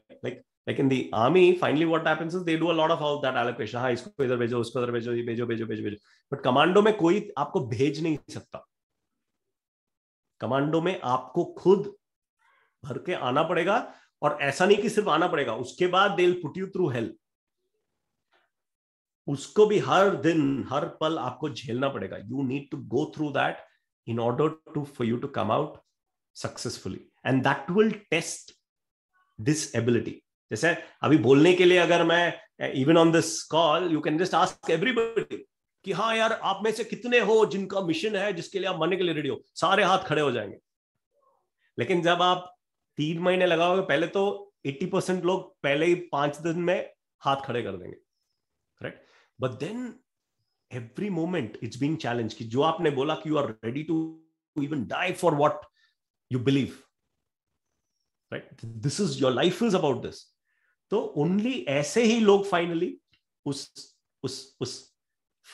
Like in the army, finally what happens is they do a lot of all that allocation. हाँ इसको इधर भेजो, उसको इधर भेजो, ये भेजो. But कमांडो में कोई आपको भेज नहीं सकता. कमांडो में आपको खुद भर के आना पड़ेगा, और ऐसा नहीं कि सिर्फ आना पड़ेगा, उसके बाद they'll put you through hell. उसको भी हर दिन हर पल आपको झेलना पड़ेगा. You need to go through that in order for you to come out successfully, and that will test this ability. जैसे अभी बोलने के लिए अगर मैं even on this call you can just ask everybody कि हाँ यार आप में से कितने हो जिनका मिशन है, जिसके लिए आप मरने के लिए रेडी हो, सारे हाथ खड़े हो जाएंगे. लेकिन जब आप 3 महीने लगाओगे, पहले तो 80% लोग पहले ही 5 दिन में हाथ खड़े कर देंगे, right? But then every moment it's being challenged कि जो आपने बोला कि you are ready to even die for what you believe, right? This is your life is about this. तो only ऐसे ही लोग finally उस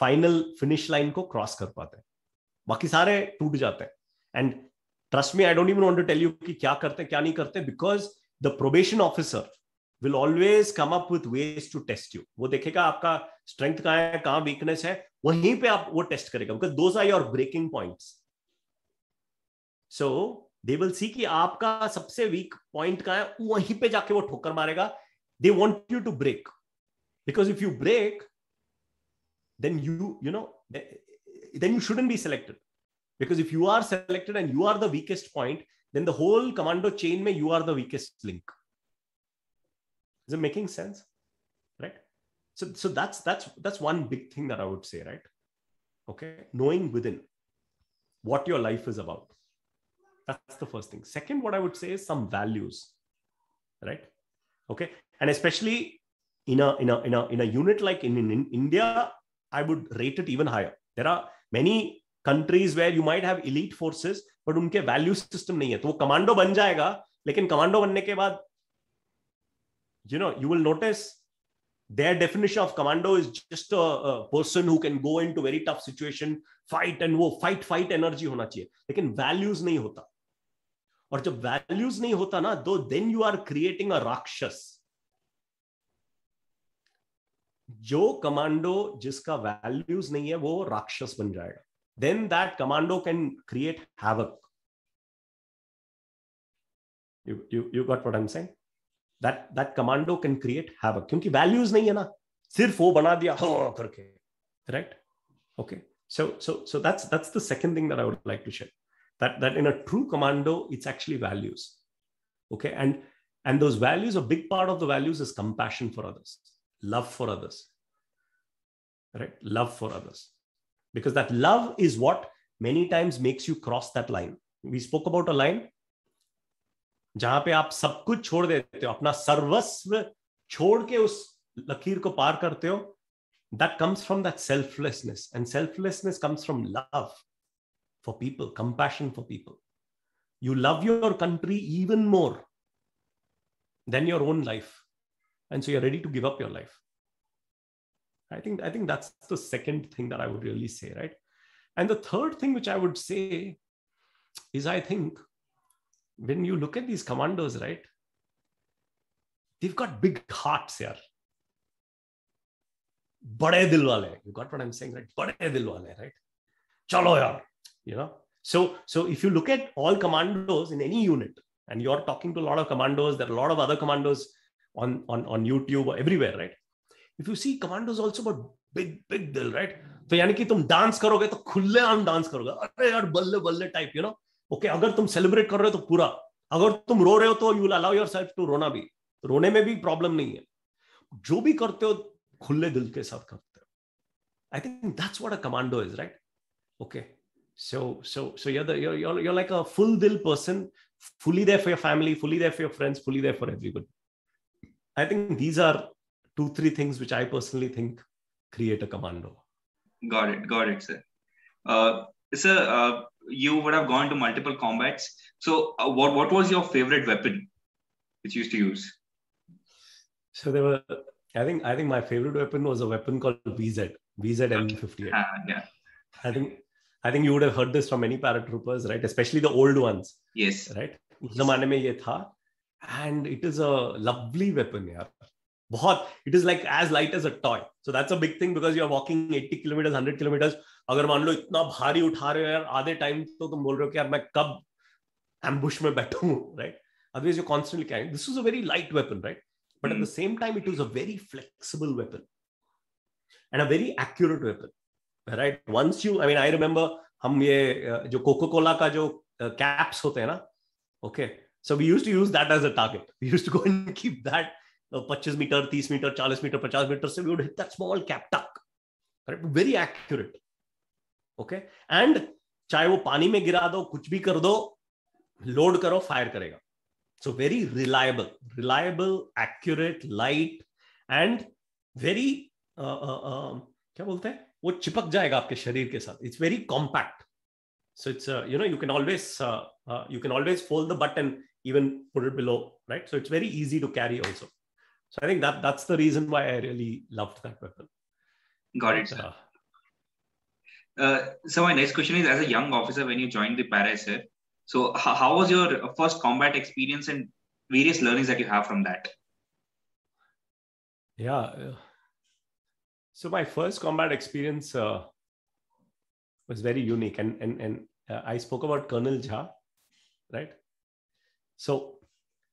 final finish line को cross कर पाते हैं. बाकी सारे टूट जाते हैं. And trust me, I don't even want to tell you कि क्या करते हैं क्या नहीं करते, because the probation officer will always come up with ways to test you. वो देखेगा आपका strength कहाँ है, कहाँ weakness है, वहीं पे आप वो टेस्ट करेगा, because those are your breaking points. So they will see कि आपका सबसे weak point कहाँ है, वहीं पे जाके वो ठोकर मारेगा. They want you to break, because if you break, then then you shouldn't be selected. Because if you are selected and you are the weakest point, then the whole commando chain में you are the weakest link. Is it making sense? Right? So that's one big thing that I would say, right? Okay, knowing within what your life is about. That's the first thing. Second, what I would say is some values, right? Okay, and especially in a unit like in India, I would rate it even higher. There are many countries where you might have elite forces, but उनके value system नहीं है, तो वो commando बन जाएगा, लेकिन commando बनने के बाद you will notice their definition of commando is just a person who can go into very tough situation, fight, and वो fight energy होना चाहिए, लेकिन values नहीं होता. और जब values नहीं होता ना, तो then you are creating a rakshas. जो कमांडो जिसका वैल्यूज नहीं है वो राक्षस बन जाएगा. Then that commando can create havoc. You got what I'm saying? That commando can create havoc क्योंकि values नहीं है ना, सिर्फ वो बना दिया हो करके, right? Okay. So that's the second thing that I would like to share. That in a true commando, it's actually values. Okay, and those values, a big part of the values is compassion for others, love for others, right? Love for others, because that love is what many times makes you cross that line. We spoke about a line जहां पे आप सब कुछ छोड़ देते हो, अपना सर्वस्व छोड़ के उस लकीर को पार करते हो. That comes from that selflessness, and selflessness comes from love for people, compassion for people. You love your country even more than your own life, and so you're ready to give up your life. I think that's the second thing that I would really say, right? And the third thing which I would say is, I think when you look at these commandos, right, they've got big hearts here. बड़े दिल वाले. You got what I'm saying, right? बड़े दिल वाले, right? चलो यार, you know. So if you look at all commandos in any unit, and you're talking to a lot of commandos, there are a lot of other commandos on YouTube or everywhere, right? If you see commandos also but big दिल, right? तो यानी कि तुम dance करोगे तो खुले आम dance करोगे, अरे यार बल्ले बल्ले टाइप, you know. Okay, अगर तुम सेलिब्रेट कर रहे हो तो पूरा, अगर तुम रो रहे हो तो you will allow yourself to रोना भी, रोने में भी प्रॉब्लम नहीं है. जो भी करते हो खुले दिल के साथ करते हो. I think that's what a commando is, right? Okay, so you're like a full dil person, fully there for your family, fully there for your friends, fully there for everybody. I think these are 2-3 things which I personally think create a commando. Got it, sir. Sir, you would have gone to multiple combats. So what was your favorite weapon which you used to use? So there were, I think my favorite weapon was a weapon called VZ M58. Yeah. I think you would have heard this from many paratroopers, right? Especially the old ones. Yes. Right? उस जमाने में ये था, and it is a lovely weapon, यार. बहुत, it is like as light as a toy. So that's a big thing because you are walking 80 kilometers, 100 kilometers. अगर मान लो इतना भारी उठा रहे हो यार, आधे टाइम तो तुम बोल रहे हो कि यार मैं कब ambush में बैठूं, right? Otherwise you're constantly carrying. This was a very light weapon, right? But at the same time, it was a very flexible weapon and a very accurate weapon, right? Once you, I mean, I remember हम ये जो Coca-Cola का जो caps होते हैं ना, okay, so we used to use that as a target. We used to go and keep that 25 meter, 30 meter, 40 meter, 50 meter, so we would hit that small cap tuck, right? Very accurate, okay? And चाहे वो पानी में गिरा दो, कुछ भी कर दो, load करो, fire करेगा. So very reliable, accurate, light, and very क्या बोलते हैं? वो चिपक जाएगा आपके शरीर के साथ. It's very compact. So it's you know, you can always fold the butt and even put it below, right? So it's very easy to carry also. So I think that's the reason why I really loved that weapon. Got it, sir. So my next question is, as a young officer, when you joined the para, sir, so how was your first combat experience and various learnings that you have from that? Yeah. So my first combat experience was very unique, and I spoke about Colonel Jha, right? So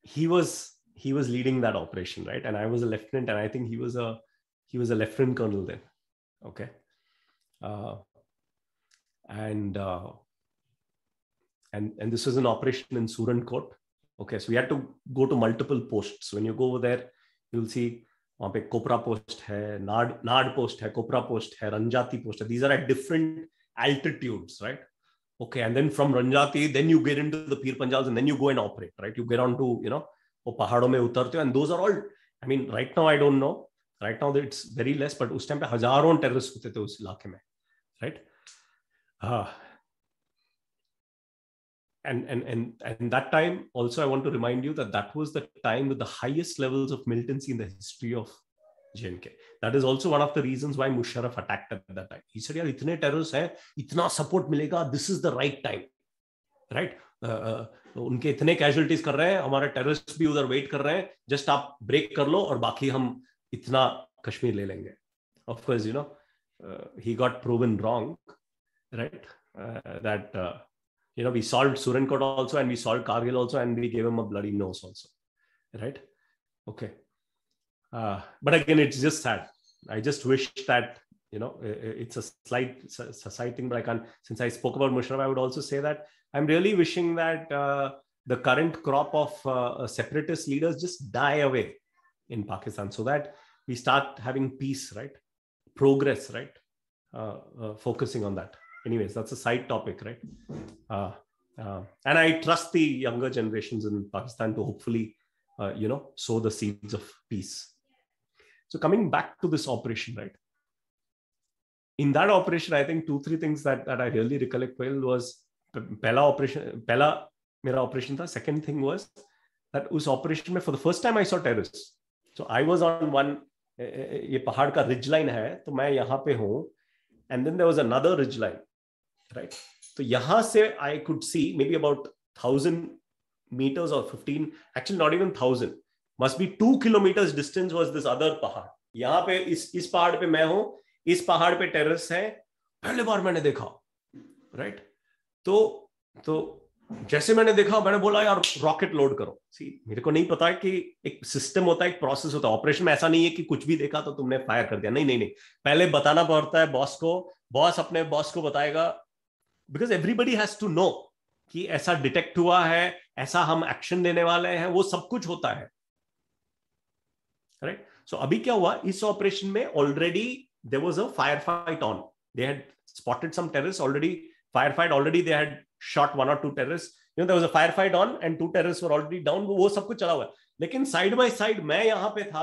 he was leading that operation, right? And I was a lieutenant, and I think he was a lieutenant colonel then. Okay. And this was an operation in Surankot. Okay, so we had to go to multiple posts. When you go over there, you'll see वहाँ पे कोपरा post है, नाड post है, कोपरा post है, रंजाती post है. These are at different altitudes, right? Okay, and then from Ranjati, then you get into the Pir Panjals, and then you go and operate, right? You get onto, you know, वो पहाड़ों में उतरते हो, and those are all, I mean, right now I don't know. Right now it's very less, but उस time पे हजारों terrorist होते थे उस इलाके में, right? And that time also, I want to remind you that was the time with the highest levels of militancy in the history of JNK. That is also one of the reasons why Musharraf attacked at that time. He said, "यार इतने terrorists हैं, इतना support मिलेगा, this is the right time, right? उनके इतने casualties कर रहे हैं, हमारे terrorists भी उधर wait कर रहे हैं, just आप break कर लो और बाकी हम इतना कश्मीर ले लेंगे." of course, he got proven wrong, right? That we solved Surankot also, and we solved Kargil also, and we gave him a bloody nose also, right? Okay. But again, it's just sad. I just wish that, it's a slight thing, but I can't, since I spoke about Musharraf, I would also say that I'm really wishing that the current crop of separatist leaders just die away in Pakistan, so that we start having peace, right? Progress, right? Focusing on that. Anyways, that's a side topic, right? And I trust the younger generations in Pakistan to hopefully, sow the seeds of peace. So coming back to this operation, right? In that operation, I think 2-3 things that I really recollect well was Pehla mera operation tha. Second thing was that us operation mein for the first time I saw terrorists. So I was on one, ye pahad ka ridge line hai, to main yahan pe hu, and then there was another ridge line, right? So yahan se I could see maybe about 1,000 meters or 15, actually not even 1,000, must be 2 kilometers distance was this other pahad. Yahan pe is pahad pe main hu, is pahad pe terrorists hai, pehle baar maine dekha, right? तो जैसे मैंने देखा, मैंने बोला यार rocket load करो. सी, मेरे को नहीं पता है कि एक सिस्टम होता है, एक प्रोसेस होता है. ऑपरेशन में ऐसा नहीं है कि कुछ भी देखा तो तुमने फायर कर दिया. नहीं, पहले बताना पड़ता है बॉस को, बॉस अपने बॉस को बताएगा, because everybody has to know कि ऐसा डिटेक्ट हुआ है, ऐसा हम एक्शन लेने वाले हैं, वो सब कुछ होता है, राइट? सो अभी क्या हुआ इस ऑपरेशन में, already there was a fire fight on. They had spotted some terrorist already. Firefight already, they had shot 1 or 2 terrorists. There was a firefight on and 2 terrorists were already down. वो सब कुछ चला हुआ है. लेकिन side by side मैं यहां पे था,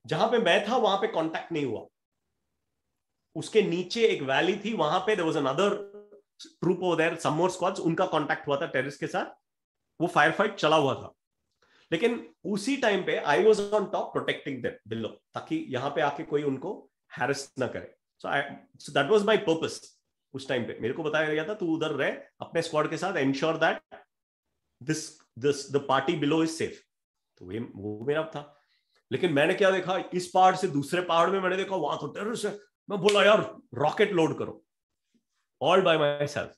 जहां पे मैं था वहां पे कांटेक्ट नहीं हुआ. उसके नीचे एक वैली थी, वहां पे there was another troop over there, some more squads, उनका कांटेक्ट हुआ था टेररिस्ट के साथ. वो फायर फाइट चला हुआ था. लेकिन उसी टाइम पे I was on top protecting them below, ताकि यहां पे आके कोई उनको हैरेस ना करे. So that was my purpose. उस टाइम पे मेरे को बताया गया था तू उधर रहे अपने स्क्वाड के साथ, ensure that this the party below is safe. तो वो मेरा था. लेकिन मैंने क्या देखा, इस पहाड़ से दूसरे पहाड़ में मैंने देखा वहां तो टेररिस्ट है. मैं बोला यार रॉकेट लोड करो, all bye my self,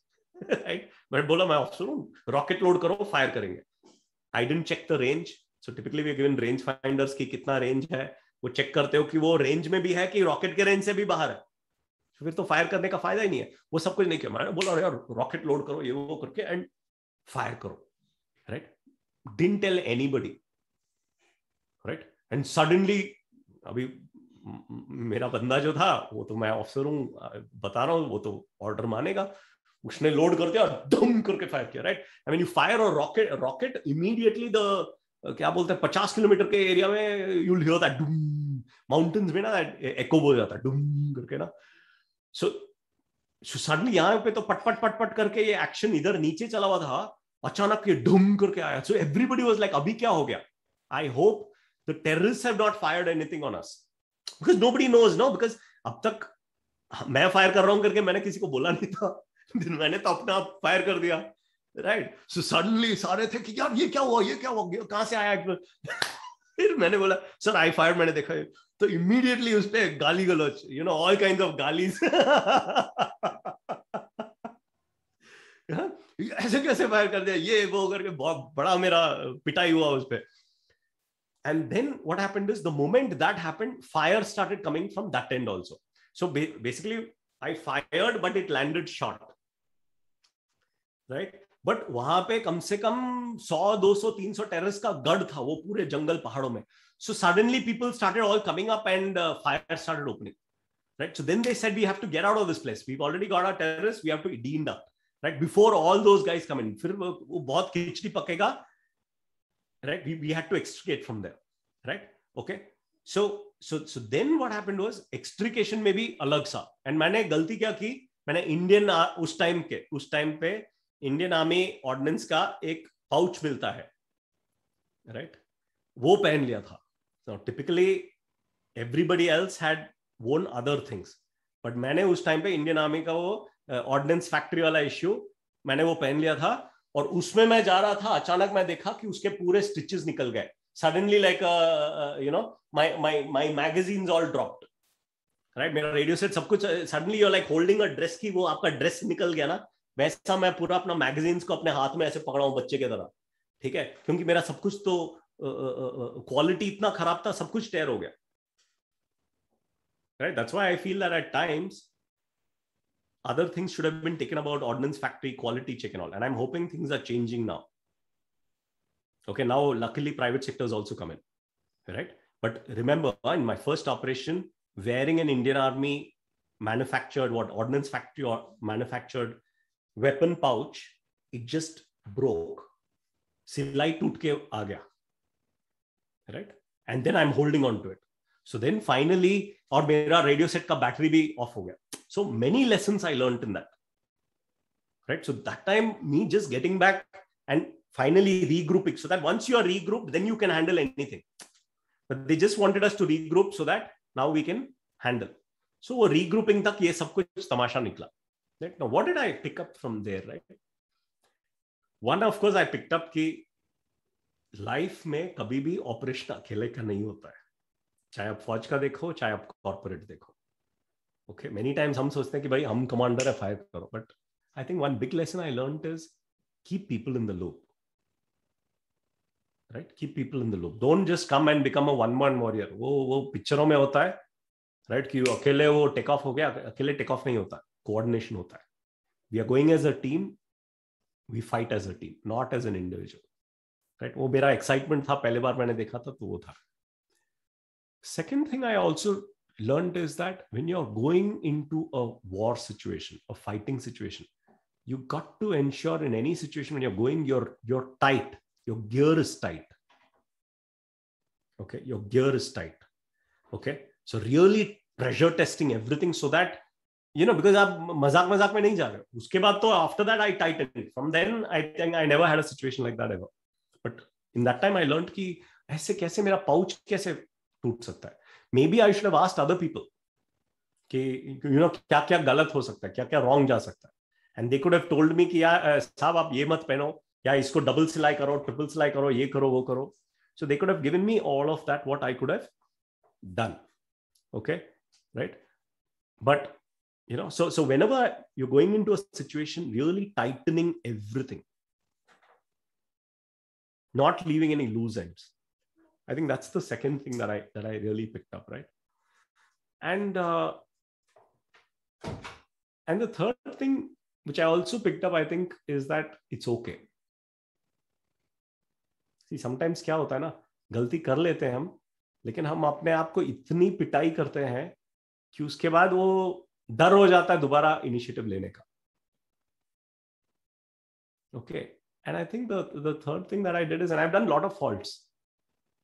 right? मैंने बोला मैं ऑफिसर हूं, रॉकेट लोड करो, फायर करेंगे. I didn't check the range. So typically we are given range finders की कितना रेंज है, वो चेक करते हो कि वो रेंज में भी है कि रॉकेट के रेंज से भी बाहर है. फिर तो फायर करने का फायदा ही नहीं है. वो सब कुछ नहीं किया. मैंने बोला यार रॉकेट लोड करो, ये वो करके एंड फायर करो, right? Didn't tell anybody, right? And suddenly अभी मेरा बंदा जो था, वो तो मैं ऑफिसर हूं बता रहा हूं, वो तो ऑर्डर मानेगा. उसने लोड कर दिया, डम करके फायर किया, right? I mean you fire और रॉकेट इमीडिएटली द क्या बोलते हैं 50 किलोमीटर के एरिया में you will hear that Doom. Mountains में ना एको बोल जाता है डूम करके ना. So suddenly यहाँ पे तो पट करके ये एक्शन इधर नीचे चला हुआ था, अचानक ये ढूम करके आया. So everybody was like, अभी क्या हो गया? I hope the terrorists have not fired anything on us, because nobody knows, no? Because अब तक मैं फायर कर रहा हूँ करके मैंने किसी को बोला नहीं था. मैंने तो अपना आप फायर कर दिया, राइट? So suddenly सारे थे कि यार ये क्या हुआ, कहाँ से आया? फिर मैंने बोला सर आई फायर, मैंने देखा. तो इमीडिएटली उस पे गाली गलौच, ऑल काइंड्स ऑफ गालीज. ऐसे कैसे फायर कर दिया, ये वो करके बहुत बड़ा मेरा पिटाई हुआ उस पे. And then what happened is the moment that happened, fire started coming from that end also. So basically I fired but it landed short, right? बट वहां पे कम से कम 100, 200, 300 टेररिस्ट का गढ़ था, वो पूरे जंगल पहाड़ों में. So suddenly people started all coming up and fire started opening, right? So then they said we have to get out of this place. We've already got our terrorists. We have to de-induct, right? Before all those guys come in. फिर वो बहुत खिचड़ी पकेगा, right? We had to extricate from there, right? Okay. So then what happened was extrication में भी अलग सा. And मैंने गलती क्या की, मैंने इंडियन उस टाइम पे इंडियन आर्मी ऑर्डिनेंस का एक पाउच मिलता है, राइट? वो पहन लिया था. Now, typically, everybody else had worn other things, but मैंने उस टाइम पे इंडियन आर्मी का वो ऑर्डिनेंस फैक्ट्री वाला इश्यू मैंने वो पहन लिया था. और उसमें मैं जा रहा था, अचानक मैं देखा कि उसके पूरे स्टिचेस निकल गए. Suddenly, like my magazines all dropped, right, मेरा रेडियो सेट सब कुछ, suddenly you are like holding a dress की वो आपका ड्रेस निकल गया ना, वैसा मैं पूरा अपना मैगजीन्स को अपने हाथ में ऐसे पकड़ा हूं बच्चे की तरह, ठीक है, क्योंकि मेरा सब कुछ तो क्वालिटी इतना खराब था, सब कुछ टेयर हो गया, right. That's why I feel that at times other things should have been taken about ordnance factory quality check and all, and I'm hoping things are changing now. Okay, now luckily private sectors also come in, right? But remember, in my first operation, wearing an Indian Army manufactured ordnance factory or manufactured weapon pouch, it just broke. Silai toot ke aa gaya, right? And then I'm holding on to it. So then finally, और मेरा radio set का battery भी off हो गया. So many lessons I learned in that, right? So that time, me just getting back and finally regrouping, so that once you are regrouped, then you can handle anything. But they just wanted us to regroup so that now we can handle. So regrouping tak ye sab kuch tamasha nikla. Right? Now, what did I pick up from there, right? One, of course, I picked up कि life में कभी भी operation अकेले का नहीं होता है, चाहे आप फौज का देखो, चाहे आप कॉर्पोरेट देखो. Okay, many times हम सोचते हैं कि भाई हम कमांडर है, फायर करो. But I think one big lesson I learned is keep people in the loop. Right? Keep people in the loop. Don't just come and become a one-man warrior. वो पिक्चरों में होता है, right? कि अकेले वो टेक ऑफ हो गया, अकेले टेक ऑफ नहीं होता, कोऑर्डिनेशन होता है. We are going as a team, we fight as a team, not as an individual. Right? वो मेरा एक्साइटमेंट था, पहले बार मैंने देखा था तो वो था. Second thing I also learned is that when you're going into a war situation, a fighting situation, you got to ensure in any situation when you're going, you're tight, your gear is tight. Okay, your gear is tight. Okay, so really pressure testing everything so that, you know, because आप मजाक में नहीं जा रहे. उसके बाद तो after that I tightened it. From then I think I never had a situation like that ever. But in that time I learned कि ऐसे कैसे मेरा पाउच कैसे टूट सकता है. Maybe I should have asked other people कि you know क्या क्या गलत हो सकता है, क्या क्या wrong जा सकता है, and they could have told me कि यार साहब आप ये मत पहनो, या इसको डबल सिलाई करो, ट्रिपल सिलाई करो, ये करो वो करो. So they could have given me all of that, what I could have done. Okay, right? But you know, so whenever you're going into a situation, really tightening everything, not leaving any loose ends. I think that's the second thing that I really picked up, right? And the third thing which I also picked up, I think, is that it's okay. See, sometimes क्या होता है ना, गलती कर लेते हैं हम, लेकिन हम अपने आप को इतनी पिटाई करते हैं कि उसके बाद वो डर हो जाता है दोबारा इनिशिएटिव लेने का. Okay, and I think the third thing that I did is, and I've done a lot of faults,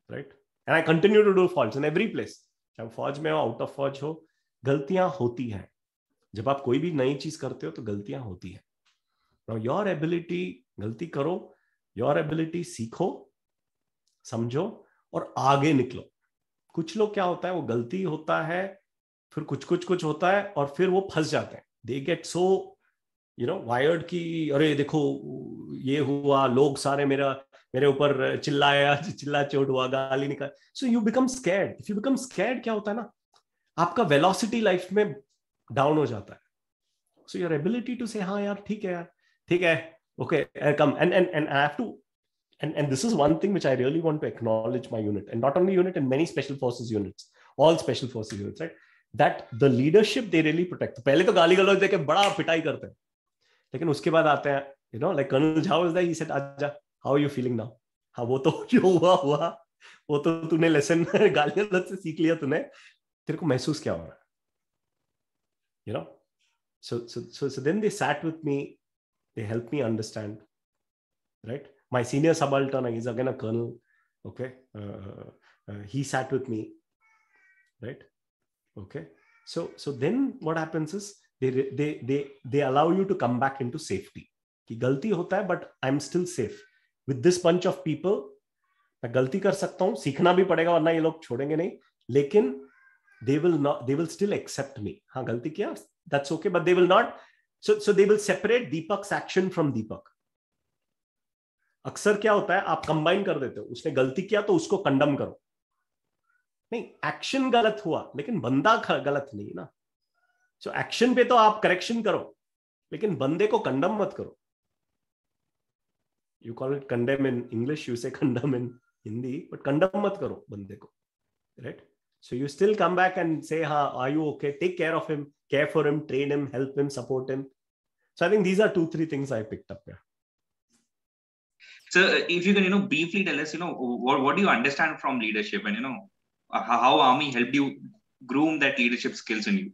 right? And I continue to do faults in every place. चाहे फौज में हो, आउट ऑफ फौज हो, गलतियां होती हैं. जब आप कोई भी नई चीज करते हो तो गलतियां होती हैं. Now your ability, गलती करो, your ability सीखो, समझो और आगे निकलो. कुछ लोग क्या होता है, वो गलती होता है, फिर कुछ होता है और फिर वो फंस जाते हैं. They get so you know wired कि अरे देखो ये हुआ, लोग सारे मेरे ऊपर चिल्ला चोट हुआ, गाली निकाल. So you become scared. If you become scared, क्या होता है ना, आपका वेलोसिटी लाइफ में डाउन हो जाता है. So your ability to say हाँ यार ठीक है, okay, come and I have to, and this is one thing which I really want to acknowledge my unit, and not only unit, and many special forces units, all special forces units, right? That the leadership they really protect. पहले तो गाली गलौज देके बड़ा पिटाई करते हैं, लेकिन उसके बाद आते हैं, you know, like Colonel Jha was there, he said, आजा, how are you feeling now? हाँ वो तो जो हुआ वो तो तूने लेसन गाली गलौज से सीख लिया, तूने, तेरे को महसूस क्या हो रहा है, you know? So then they sat with me, they helped me understand, right? My senior subaltern, he's again a colonel, okay? He sat with me, right? Okay. So then what happens is they allow you to come back into safety. कि गलती होता है, but I'm still safe with this bunch of people. मैं गलती कर सकता हूँ, सीखना भी पड़ेगा वरना ये लोग छोड़ेंगे नहीं, लेकिन they will still accept me. हाँ गलती किया, that's okay, but they will not. So they will separate Deepak's action from Deepak. अक्सर क्या होता है, आप कंबाइन कर देते हो, उसने गलती किया तो उसको कंडम करो, नहीं, एक्शन गलत हुआ लेकिन बंदा गलत नहीं ना. सो एक्शन पे तो आप करेक्शन करो, लेकिन बंदे को कंडम मत करो. You call it condemn in English, you say condemn in Hindi, but condemn मत करो बंदे को, right? So you still come back and say, are you okay? Take care of him, care for him, train him, help him, support him. So I think these are 2-3 things I picked up here. So if you can, briefly tell us, what do you understand from leadership, and, how Army helped you groom that leadership skills in you?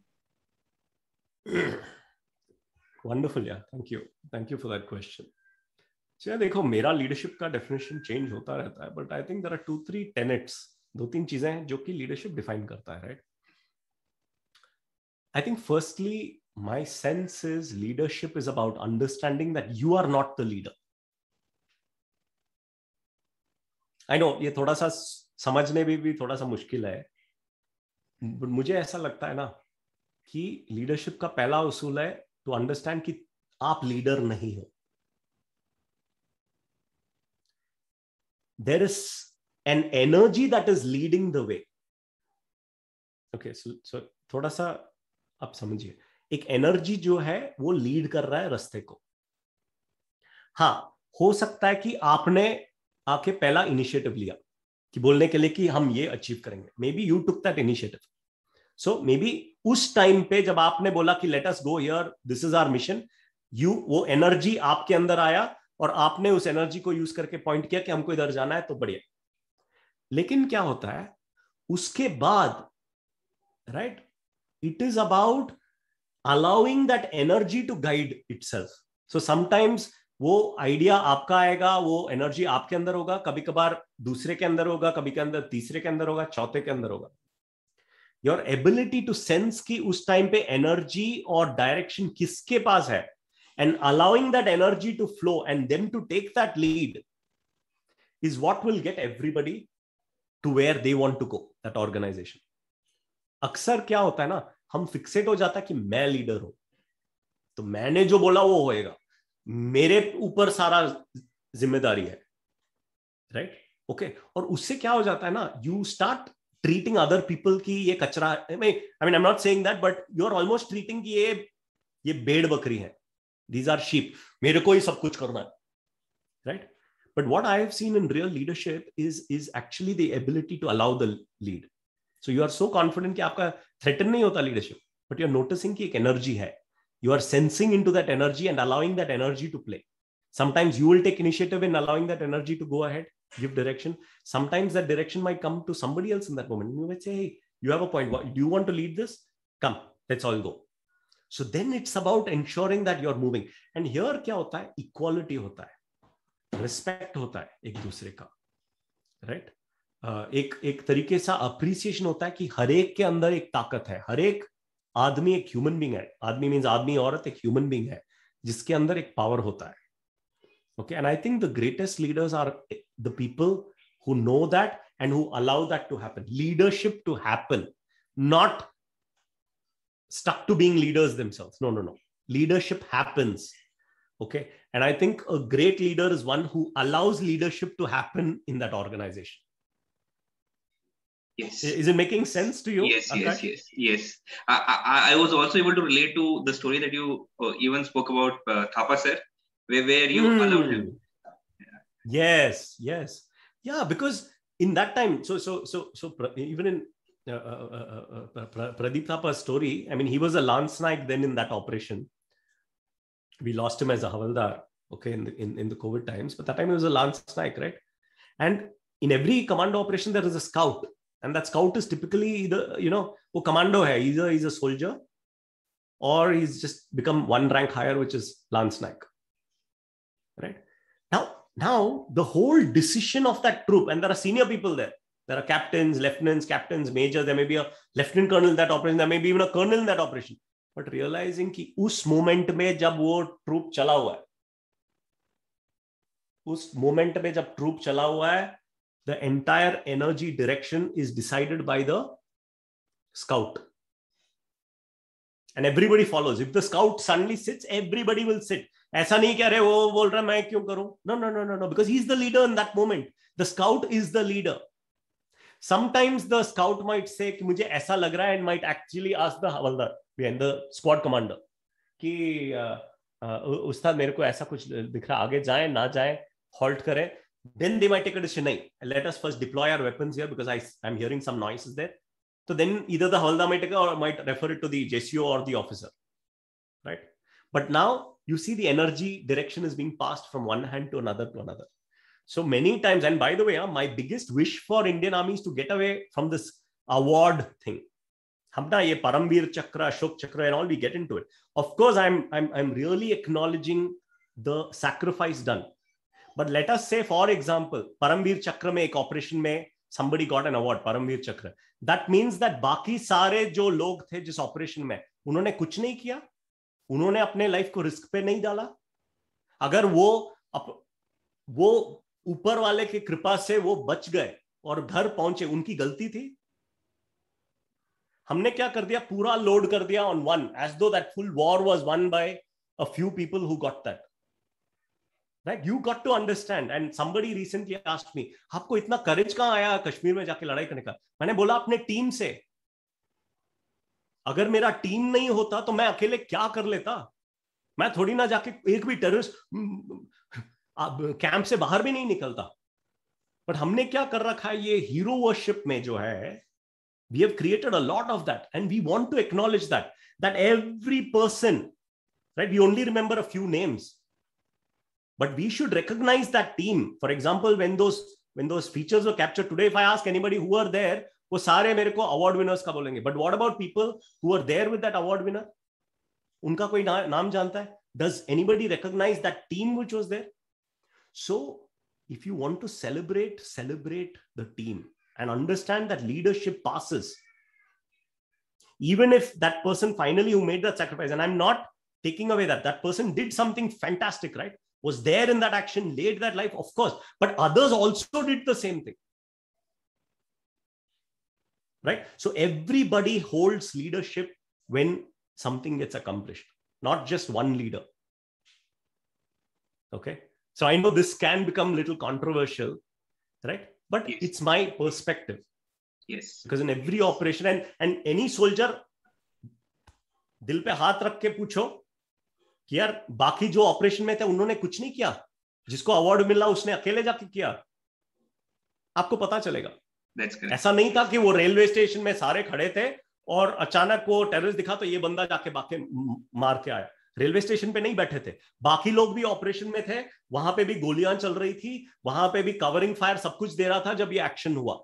Wonderful. Yeah. Thank you. Thank you for that question. So देखो, मेरा leadership का definition change होता रहता है, but I think there are 2-3 tenets, 2-3 चीजें हैं जो कि leadership define करता है, right? I think firstly, my sense is leadership is about understanding that you are not the leader. I know ये थोड़ा सा समझने में भी थोड़ा सा मुश्किल है, but मुझे ऐसा लगता है ना कि leadership का पहला उसूल है to understand कि आप leader नहीं हो. There is an energy that is leading the way. Okay, so थोड़ा सा आप समझिए, एक एनर्जी जो है वो लीड कर रहा है रास्ते को. हाँ, हो सकता है कि आपने आके पहला इनिशिएटिव लिया कि बोलने के लिए कि हम ये अचीव करेंगे. Maybe you took that initiative. So maybe उस टाइम पे जब आपने बोला कि let us go here, this is our mission, वो एनर्जी आपके अंदर आया और आपने उस एनर्जी को यूज करके पॉइंट किया कि हमको इधर जाना है, तो बढ़िया. लेकिन क्या होता है उसके बाद, right? It is about allowing that energy to guide itself. So sometimes वो आइडिया आपका आएगा, वो एनर्जी आपके अंदर होगा, कभी कभार दूसरे के अंदर होगा, कभी के अंदर तीसरे के अंदर होगा, चौथे के अंदर होगा. Your ability to sense कि उस टाइम पे एनर्जी और डायरेक्शन किसके पास है, and allowing that energy to flow and them to take that lead is what will get everybody to where they want to go, that organization. अक्सर क्या होता है ना, हम फिक्सेट हो जाता है कि मैं लीडर हूं, तो मैंने जो बोला वो होएगा, मेरे ऊपर सारा जिम्मेदारी है, राइट? ओके. और उससे क्या हो जाता है ना, you start treating other people की ये कचरा. I mean I am not saying that, but you are almost treating कि ये भेड़ बकरी है, दीज आर शीप, मेरे को ही सब कुछ करना है, right? But what I have seen in real leadership is actually the ability to allow the lead. So you are so confident कि आपका threaten नहीं होता leadership, but you are noticing कि एक energy है. You are sensing into that energy and allowing that energy to play. Sometimes you will take initiative in allowing that energy to go ahead, give direction. Sometimes that direction might come to somebody else in that moment. You might say, hey, you have a point. Do you want to lead this? Come, let's all go. So then it's about ensuring that you're moving. And here क्या होता है? Equality होता है, respect होता है एक दूसरे का, right? एक तरीके से अप्रिसिएशन होता है कि हर एक के अंदर एक ताकत है, हर एक आदमी एक ह्यूमन बीइंग है. आदमी मींस आदमी, औरत एक ह्यूमन बीइंग है जिसके अंदर एक पावर होता है. Okay, and I think the greatest leaders are the people who know that and who allow that to happen. Leadership to happen, not stuck to being leaders themselves. No. Leadership happens. Okay, and I think a great leader is one who allows leadership to happen in that organization. Yes. Is it making sense to you? Yes. I was also able to relate to the story that you even spoke about Thapa sir, where you allowed him. Yes. Yeah, because in that time, so even in Pradeep Thapa's story, I mean, he was a Lance Naik then in that operation. We lost him as a Havaldar, okay, in the COVID times, but that time he was a Lance Naik, right? And in every commando operation, there is a scout. And that scout is typically either, वो commando hai, either he's a soldier or he's just become one rank higher, which is Lance Naik. Right? Now the whole decision of that troop, and there are senior people there. There are captains, lieutenants, captains, majors. There may be a lieutenant colonel in that operation. There may be even a colonel in that operation. But realizing कि उस moment में जब वो troop चला हुआ है, उस moment में जब troop चला हुआ है, the entire energy direction is decided by the scout. And everybody follows. If the scout suddenly sits, everybody will sit. ऐसा नहीं कह रहे वो बोल रहा मैं क्यों करूं? No. Because he's the leader in that moment. The scout is the leader. Sometimes the scout might say कि मुझे ऐसा लग रहा है, and might actually ask the havildar behind the squad commander कि उस्ताद मेरे को ऐसा कुछ दिख रहा, आगे जाएं ना जाएं, halt करें. Then they might take a decision. नहीं, let us first deploy our weapons here because I'm hearing some noises there. So then either the hawaldar might take it or might refer it to the JCO or the officer, right? But now you see the energy direction is being passed from one hand to another to another. So many times, and by the way, my biggest wish for Indian Army is to get away from this award thing. Hamna ye Paramveer Chakra, Ashok Chakra, and all, we get into it. Of course, I'm really acknowledging the sacrifice done. But let us say, for example, Paramveer Chakra mein ek operation mein somebody got an award, Paramveer Chakra. That means that बाकी सारे जो लोग थे जिस operation में, उन्होंने कुछ नहीं किया, उन्होंने अपने लाइफ को रिस्क पे नहीं डाला. अगर वो ऊपर वाले की कृपा से वो बच गए और घर पहुंचे, उनकी गलती थी. हमने क्या कर दिया, पूरा लोड कर दिया on one, as though that full war was won by a few people who got that. Right? You got to understand. And somebody recently asked me, आपको इतना करेज कहां आया कश्मीर में जाके लड़ाई करने का? मैंने बोला अपने टीम से. अगर मेरा टीम नहीं होता तो मैं अकेले क्या कर लेता? मैं थोड़ी ना जाके एक भी टेररिस्ट कैंप से बाहर भी नहीं निकलता. बट हमने क्या कर रखा है, ये हीरो वर्शिप में जो है, we have created a lot of that, and we want to acknowledge that every person, right? We only remember a few names, but we should recognize that team. For example, when those features were captured today, if I ask anybody who are there, वो सारे मेरे को award winners का बोलेंगे. But what about people who were there with that award winner? उनका कोई नाम जानता है? Does anybody recognize that team which was there? So if you want to celebrate the team and understand that leadership passes. Even if that person finally who made that sacrifice, and I'm not taking away that person did something fantastic, right? Was there in that action, laid that life, of course, but others also did the same thing. Right? So everybody holds leadership when something gets accomplished, not just one leader. Okay. So I know this can become a little controversial, right? But yes, it's my perspective. Yes. Because in every operation, and any soldier, दिल पे हाथ रख के पूछो कि यार बाकी जो ऑपरेशन में थे उन्होंने कुछ नहीं किया, जिसको अवार्ड मिला उसने अकेले जाके किया, आपको पता चलेगा. ऐसा नहीं था कि वो रेलवे स्टेशन में सारे खड़े थे और अचानक वो टेररिस्ट दिखा तो ये बंदा जाके बाकी मार के आया. रेलवे स्टेशन पे नहीं बैठे थे, बाकी लोग भी ऑपरेशन में थे, वहां पे भी गोलियां चल रही थी, वहां पे भी कवरिंग फायर सब कुछ दे रहा था जब ये एक्शन हुआ.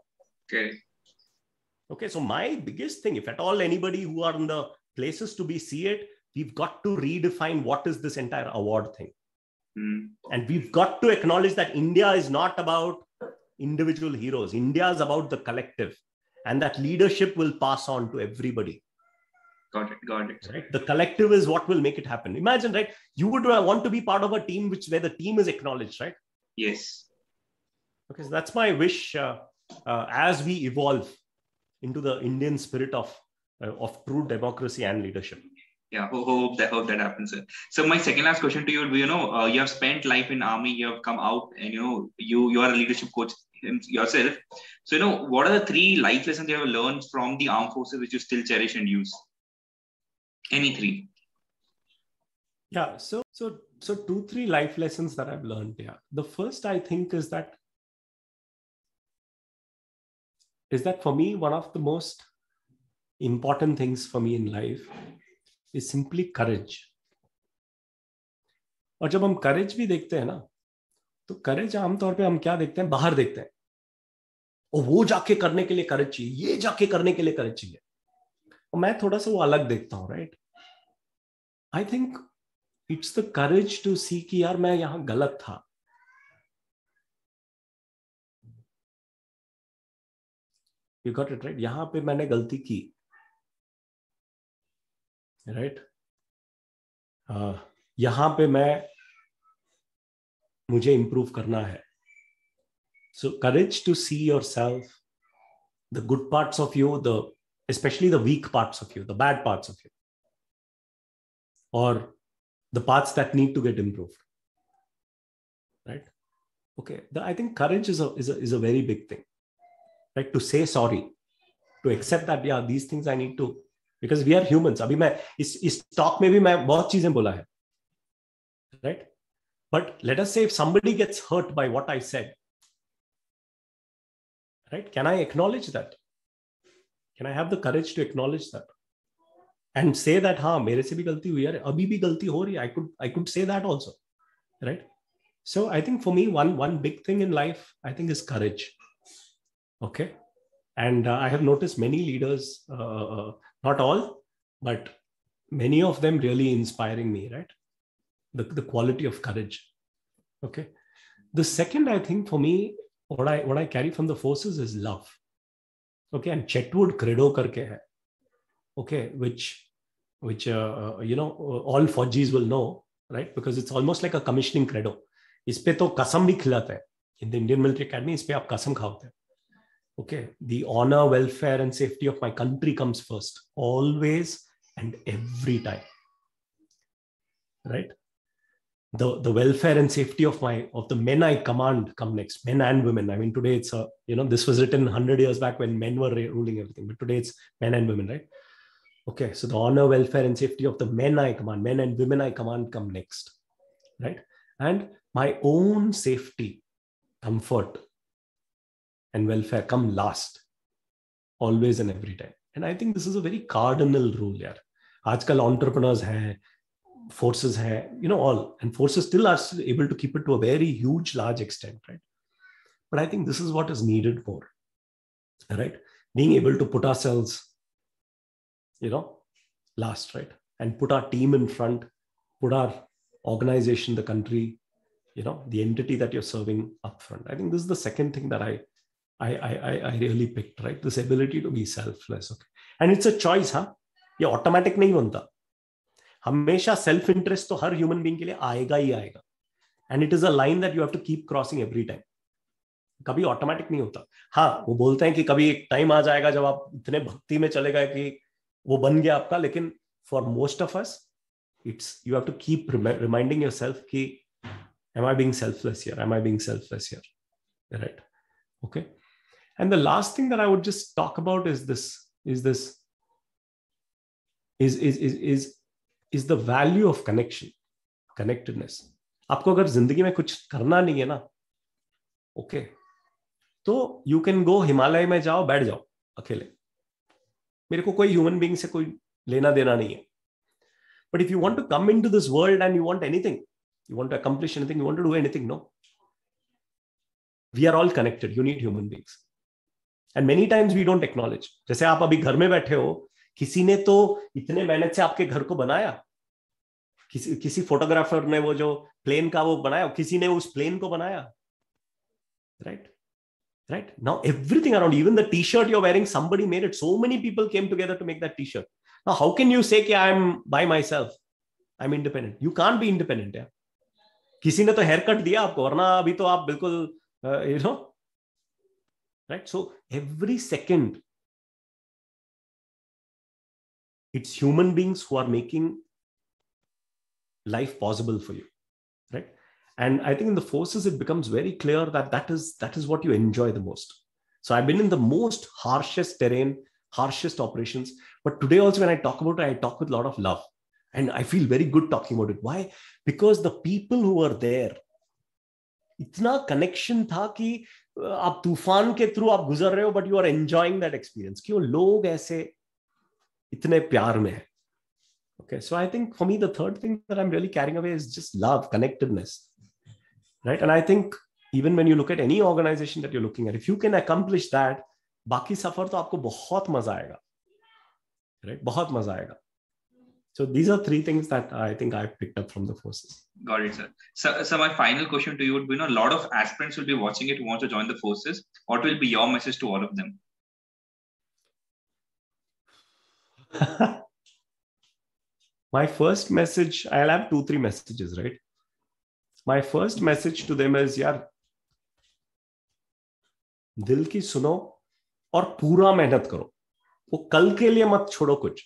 Okay, so my biggest thing, if at all anybody who are in the places to be see it, we've got to redefine what is this entire award thing. And we've got to acknowledge that India is not about individual heroes. India is about the collective, and that leadership will pass on to everybody. Got it. Right? The collective is what will make it happen. Imagine, right? You would want to be part of a team where the team is acknowledged, right? Yes. Okay, so that's my wish as we evolve into the Indian spirit of true democracy and leadership. Yeah, hope that happens. So my second last question to you would be, you have spent life in army, you have come out, and you are a leadership coach yourself. So what are the 3 life lessons you have learned from the armed forces which you still cherish and use? Any 3? Yeah, so 2-3 life lessons that I've learned. Yeah, the first I think is that for me, one of the most important things for me in life is simply courage. और जब हम courage भी देखते हैं ना, तो courage आमतौर पे हम क्या देखते हैं, बाहर देखते हैं, और वो जाके करने के लिए courage चाहिए, ये जाके करने के लिए courage चाहिए. और मैं थोड़ा सा वो अलग देखता हूँ, right? I think it's the courage to see कि यार मैं यहाँ गलत था. You got it, right? यहाँ पे मैंने गलती की, right? यहाँ पे मुझे improve करना है. So courage to see yourself, the good parts of you, especially the weak parts of you, the bad parts of you, or the parts that need to get improved, right? Okay, I think courage is a very big thing, right? To say sorry, to accept that yeah, these things I need to, because we are humans. अभी मैं इस talk में भी मैं बहुत चीजें बोला है, right? But let us say if somebody gets hurt by what I said, right? Can I acknowledge that? Can I have the courage to acknowledge that and say that हाँ मेरे से भी गलती हुई है, अभी भी गलती हो रही है. I could say that also, right? So I think for me one big thing in life I think is courage. Okay, and I have noticed many leaders, not all, but many of them really inspiring me, right? The quality of courage. Okay, the second I think for me what I carry from the forces is love. Okay, and Chetwood credo karke hai. Okay, which all Faujis will know, right? Because it's almost like a commissioning credo. इस पे तो कसम भी खिलाता है. In the Indian Military Academy, इस पे आप कसम खाते हैं. Okay, the honor, welfare, and safety of my country comes first, always and every time. Right? The welfare and safety of the men I command come next, men and women. I mean, today it's this was written 100 years back when men were ruling everything, but today it's men and women, right? Okay, so the honor, welfare, and safety of the men I command, men and women I command come next, right? And my own safety, comfort, and welfare come last, always and every time. And I think this is a very cardinal rule. यार, आजकल entrepreneurs हैं, forces हैं, all, and forces still are able to keep it to a very huge, large extent, right? But I think this is what is needed more, right? Being able to put ourselves, last, right? And put our team in front, put our organization, the country, the entity that you're serving up front. I think this is the second thing that I really picked, right? This ability to be selfless. Okay. And it's a choice, huh? ये automatic नहीं बनता. हमेशा self interest तो हर human being के लिए आएगा ही आएगा. And it is a line that you have to keep crossing every time. कभी automatic नहीं होता. हाँ, वो बोलते हैं कि कभी एक time आ जाएगा जब आप इतने भक्ति में चले गए कि वो बन गया आपका, लेकिन for most of us, you have to keep reminding yourself कि am I being selfless here? Am I being selfless here? Right? Okay. And the last thing that I would just talk about is the value of connection, connectedness. आपको अगर जिंदगी में कुछ करना नहीं है ना, okay, तो you can go हिमालय में जाओ, बैठ जाओ अकेले. मेरे को कोई human being से कोई लेना देना नहीं है. But if you want to come into this world and you want anything, you want to accomplish anything, you want to do anything, no? We are all connected. You need human beings. And many times we don't acknowledge. जैसे आप अभी घर में बैठे हो, किसी ने तो इतने मेहनत से आपके घर को बनाया. किसी फोटोग्राफर ने वो जो प्लेन का वो बनाया, किसी ने उस प्लेन को बनाया. Right? Now everything around, even the t-shirt you're wearing, somebody made it. So many people came together to make that t-shirt. Now how can you say कि I'm by myself? I'm independent. You can't be independent. Yeah? किसी ने तो hair cut दिया आपको, वरना अभी तो आप बिल्कुल right? So every second it's human beings who are making life possible for you, right? And I think in the forces it becomes very clear that is what you enjoy the most. So I've been in the most harshest terrain, harshest operations, but today also when I talk about it, I talk with a lot of love. And I feel very good talking about it. Why? Because the people who were there, इतना connection था कि आप तूफान के through आप गुजर रहे हो, but you are enjoying that experience. कि वो लोग ऐसे इतने प्यार में हैं. Okay, so I think for me the third thing that I'm really carrying away is just love, connectedness, right? And I think even when you look at any organization that you're looking at, if you can accomplish that, बाकी सफर तो आपको बहुत मजा आएगा, right? बहुत मजा आएगा. So these are three things that I think I've picked up from the forces. Got it, sir. So my final question to you would be, a lot of aspirants will be watching it who want to join the forces. What will be your message to all of them? My first message, I'll have 2-3 messages, right? My first message to them is, यार, दिल की सुनो और पूरा मेहनत करो. वो कल के लिए मत छोड़ो कुछ.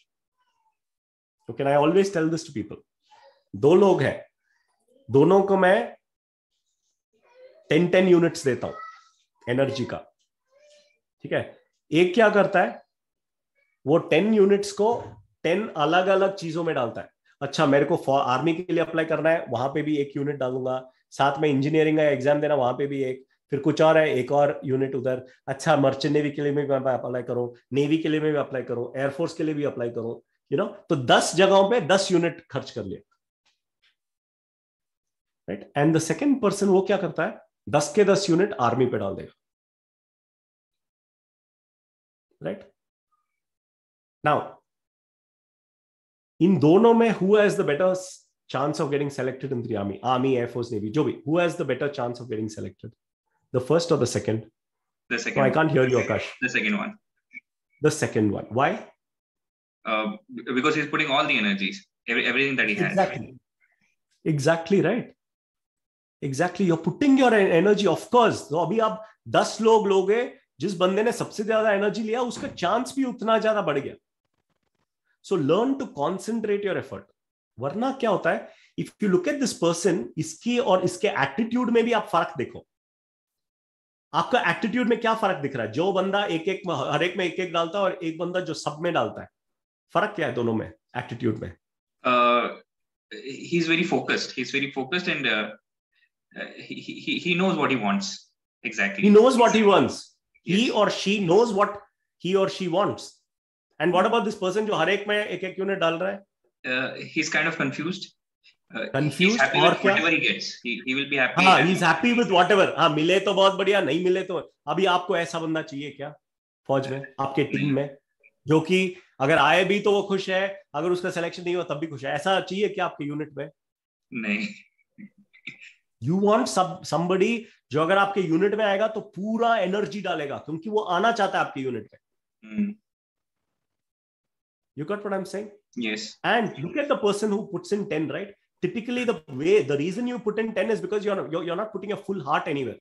Okay, I always tell this to people. 2 लोग हैं, दोनों को मैं 10 units देता हूं एनर्जी का. ठीक है, एक क्या करता है, वो 10 यूनिट्स को 10 अलग अलग चीजों में डालता है। अच्छा, मेरे को आर्मी के लिए अप्लाई करना है, वहां पे भी 1 यूनिट डालूंगा, साथ में इंजीनियरिंग का एग्जाम देना, वहां पे भी एक, फिर कुछ और है, एक और यूनिट उधर। अच्छा, मर्चेंट नेवी के लिए भी मैं अप्लाई करूं, नेवी के लिए भी अप्लाई करूं, एयरफोर्स के लिए भी अप्लाई करूं, तो 10 जगहों पे 10 यूनिट खर्च कर लिया, right. And the second person वो क्या करता है, 10 के 10 यूनिट आर्मी पे डाल देगा, राइट। नाउ इन दोनों में who has the better chance of getting selected in the army, air force, navy, जो भी, who has the better chance of getting selected, the first or the second? The second. No, I can't hear you, Akash. The second one. The second one. Why? Because he's putting all the energies, everything that he has. Exactly right. Exactly, you're putting your energy, of course. तो अभी आप 10 लोग लोगे, जिस बंदे ने सबसे ज्यादा एनर्जी लिया उसका चांस भी उतना ज्यादा बढ़ गया। So learn to concentrate your effort. वरना क्या होता है, if you look at this person, इसकी और इसके एटीट्यूड में भी आप फर्क देखो। आपका एटीट्यूड में क्या फर्क दिख रहा है? जो बंदा हर एक में एक एक डालता है और एक बंदा जो सब में डालता है, फर्क क्या है दोनों में एटीट्यूड में? He's very focused. He's very focused, and he knows what he wants exactly. He knows what he wants. Yes. He or she knows what he or she wants. And what about this person जो हर एक में एक एक unit डाल रहा है? He's kind of confused. Confused he's happy और with क्या? whatever he gets. He will be happy. हाँ, he's happy with whatever. हाँ, मिले तो बहुत बढ़िया, नहीं मिले तो। अभी आपको ऐसा बंदा चाहिए क्या फौज में, आपके टीम में, जो कि अगर आए भी तो वो खुश है, अगर उसका सिलेक्शन नहीं हुआ तब भी खुश है? ऐसा चाहिए क्या आपके यूनिट में? नहीं। You want somebody जो अगर आपके यूनिट में आएगा तो पूरा एनर्जी डालेगा, क्योंकि वो आना चाहता है आपके यूनिट में। You got what I'm saying? Yes. And look at the person who puts in 10, right? Typically, the reason you put in 10 is because you're not putting a full heart anywhere.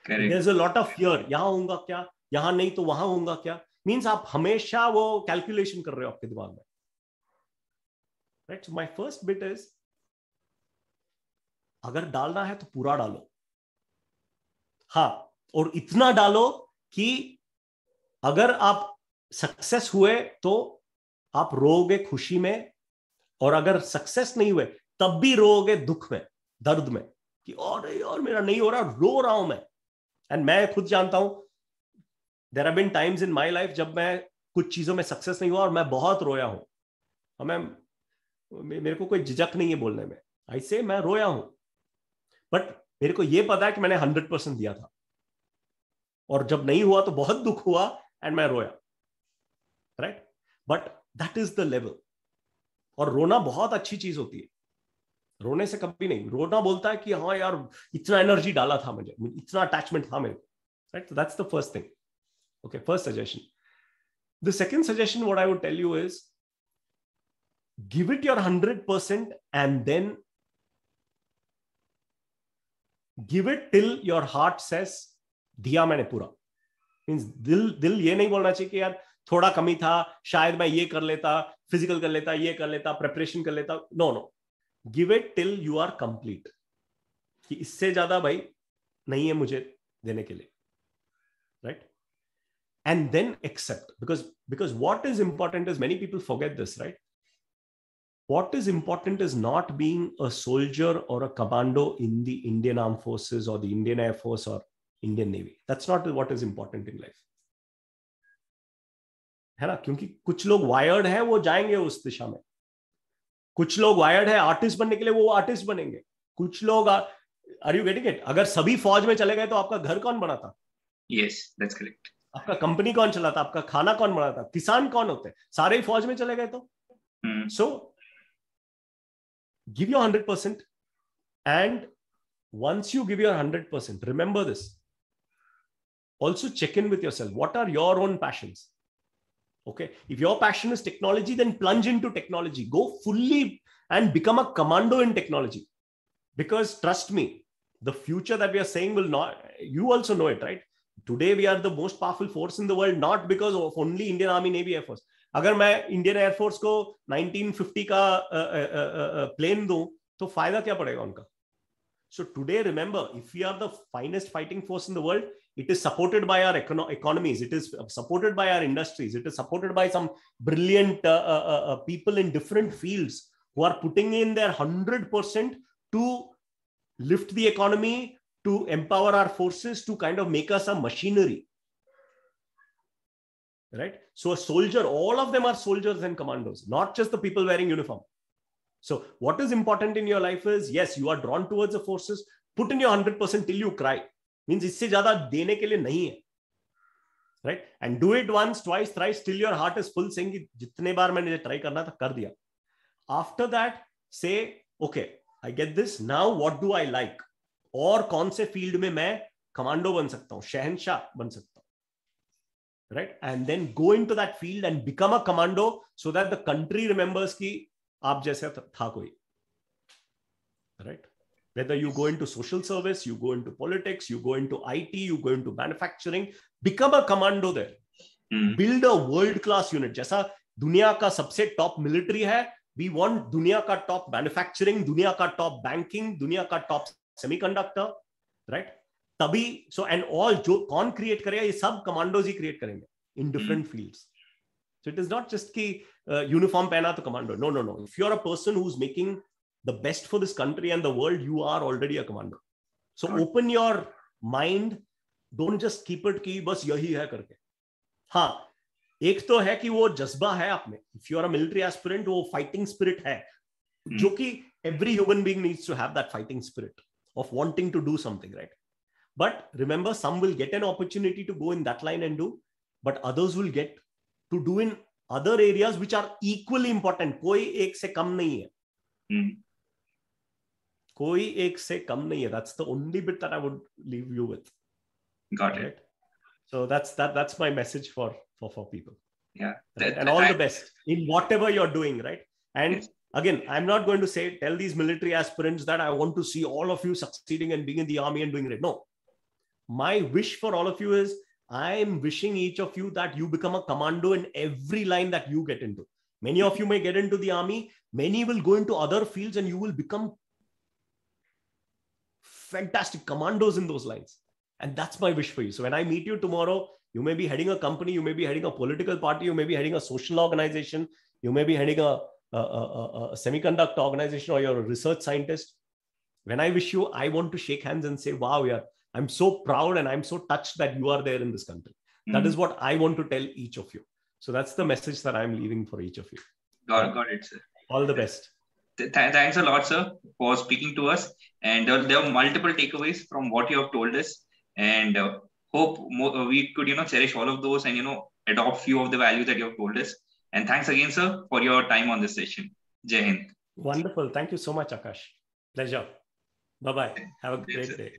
Correct. There's a lot of fear. यहाँ होगा क्या, यहाँ नहीं तो वहां होगा क्या? Means आप हमेशा वो calculation कर रहे हो आपके दिमाग में, right? So my first bit is, अगर डालना है तो पूरा डालो, हाँ, और इतना डालो कि अगर आप सक्सेस हुए तो आप रोओगे खुशी में, और अगर सक्सेस नहीं हुए तब भी रोओगे दुख में, दर्द में, कि और मेरा नहीं हो रहा, रो रहा हूं मैं। एंड मैं खुद जानता हूं, there have been times in my life जब मैं कुछ चीजों में सक्सेस नहीं हुआ और मैं बहुत रोया हूं, और मेरे को कोई झिझक नहीं है बोलने में, ऐसे मैं रोया हूं, बट मेरे को यह पता है कि मैंने 100% दिया था, और जब नहीं हुआ तो बहुत दुख हुआ एंड मैं रोया, right? But that is the level. और रोना बहुत अच्छी चीज होती है, रोने से कभी नहीं, रोना बोलता है कि हाँ यार इतना एनर्जी डाला था मुझे, इतना अटैचमेंट था मेरे को, right? That's the first thing. Okay, first suggestion. The second suggestion what I would tell you is, give it your 100% and then give it till your heart says दिया मैंने पूरा। मींस दिल ये नहीं बोलना चाहिए कि यार थोड़ा कमी था, शायद मैं ये कर लेता, फिजिकल कर लेता, ये कर लेता, प्रिपरेशन कर लेता। No, give it till you are complete, कि इससे ज्यादा भाई नहीं है मुझे देने के लिए, right? And then accept, because what is important is, many people forget this, right? What is important is not being a soldier or a commando in the Indian Armed Forces or the Indian Air Force or Indian Navy. That's not what is important in life. है ना? क्योंकि कुछ लोग wired है, वो जाएंगे उस दिशा में। कुछ लोग वायर्ड है आर्टिस्ट बनने के लिए, वो आर्टिस्ट बनेंगे। कुछ लोग, आर यू गेटिंग इट? अगर सभी फौज में चले गए तो आपका घर कौन बनाता? Yes, that's correct. आपका कंपनी कौन चलाता? आपका खाना कौन बनाता? किसान कौन होते? सारे ही फौज में चले गए तो। So give your 100%, and once you give your 100%, remember this, also check in with yourself. What are your own passions? Okay, if your passion is technology, then plunge into technology, go fully and become a commando in technology, because trust me, the future that we are saying will not, you also know it, right? Today we are the most powerful force in the world, not because of only Indian Army, Navy, Air Force. अगर मैं Indian air force को 1950 का plane दूं तो फायदा क्या पड़ेगा उनका? So today remember, if we are the finest fighting force in the world, It is supported by our economies. It is supported by our industries. It is supported by some brilliant people in different fields who are putting in their 100% to lift the economy, to empower our forces, to kind of make us a machinery. Right? So a soldier, all of them are soldiers and commandos, not just the people wearing uniform. So what is important in your life is, yes, you are drawn towards the forces, put in your 100% till you cry. Means isse zyada dene ke liye nahi hai. Right? And do it once, twice, thrice, till your heart is full, saying ki jitne baar maine try karna tha, kar diya. After that, say, okay, I get this. Now what do I like? और कौन से field में मैं commando बन सकता हूं, शहंशाह बन सकता हूं, right? And then go into that field and become a commando so that the country remembers कि आप जैसा था कोई, right? Whether you go into social service, you go into politics, you go into IT, you go into manufacturing, become a commando there. Build a world-class unit. जैसा दुनिया का सबसे top military है, we want दुनिया का top manufacturing, दुनिया का top banking, दुनिया का top semiconductor, right? तभी, so and all जो कौन create करेगा, ये सब commandos ही create करेंगे in different fields. So it is not just कि uniform पहना तो commando. No, no, no. If you are a person who's making the best for this country and the world, you are already a commando. So open your mind. Don't just keep it कि बस यही है करके. हाँ, एक तो है कि वो जज्बा है आप में. If you are a military aspirant, वो fighting spirit है, जो कि every human being needs to have that fighting spirit of wanting to do something, right? But remember, some will get an opportunity to go in that line and do, but others will get to do in other areas which are equally important. कोई एक से कम नहीं है. कोई एक से कम नहीं है. That's the only bit that I would leave you with. Got it. So that's my message for people. Yeah. And all the best in whatever you're doing, right? And yes. Again, I'm not going to tell these military aspirants that I want to see all of you succeeding and being in the army and doing it. No. My wish for all of you is, I'm wishing each of you that you become a commando in every line that you get into. Many of you may get into the army. Many will go into other fields and you will become fantastic commandos in those lines. And that's my wish for you. So when I meet you tomorrow, you may be heading a company, you may be heading a political party, you may be heading a social organization, you may be heading a semiconductor organization, or you're a research scientist. When I wish you, I want to shake hands and say, wow, yeah, I'm so proud and I'm so touched that you are there in this country. That is what I want to tell each of you. So that's the message that I'm leaving for each of you. Got it, sir. All the best. Thanks a lot, sir, for speaking to us. And there are multiple takeaways from what you have told us. And hope we could, cherish all of those and, adopt few of the values that you have told us. And thanks again, sir, for your time on this session. Jai Hind. Wonderful. Thank you so much, Akash. Pleasure. Bye-bye. Have a great day.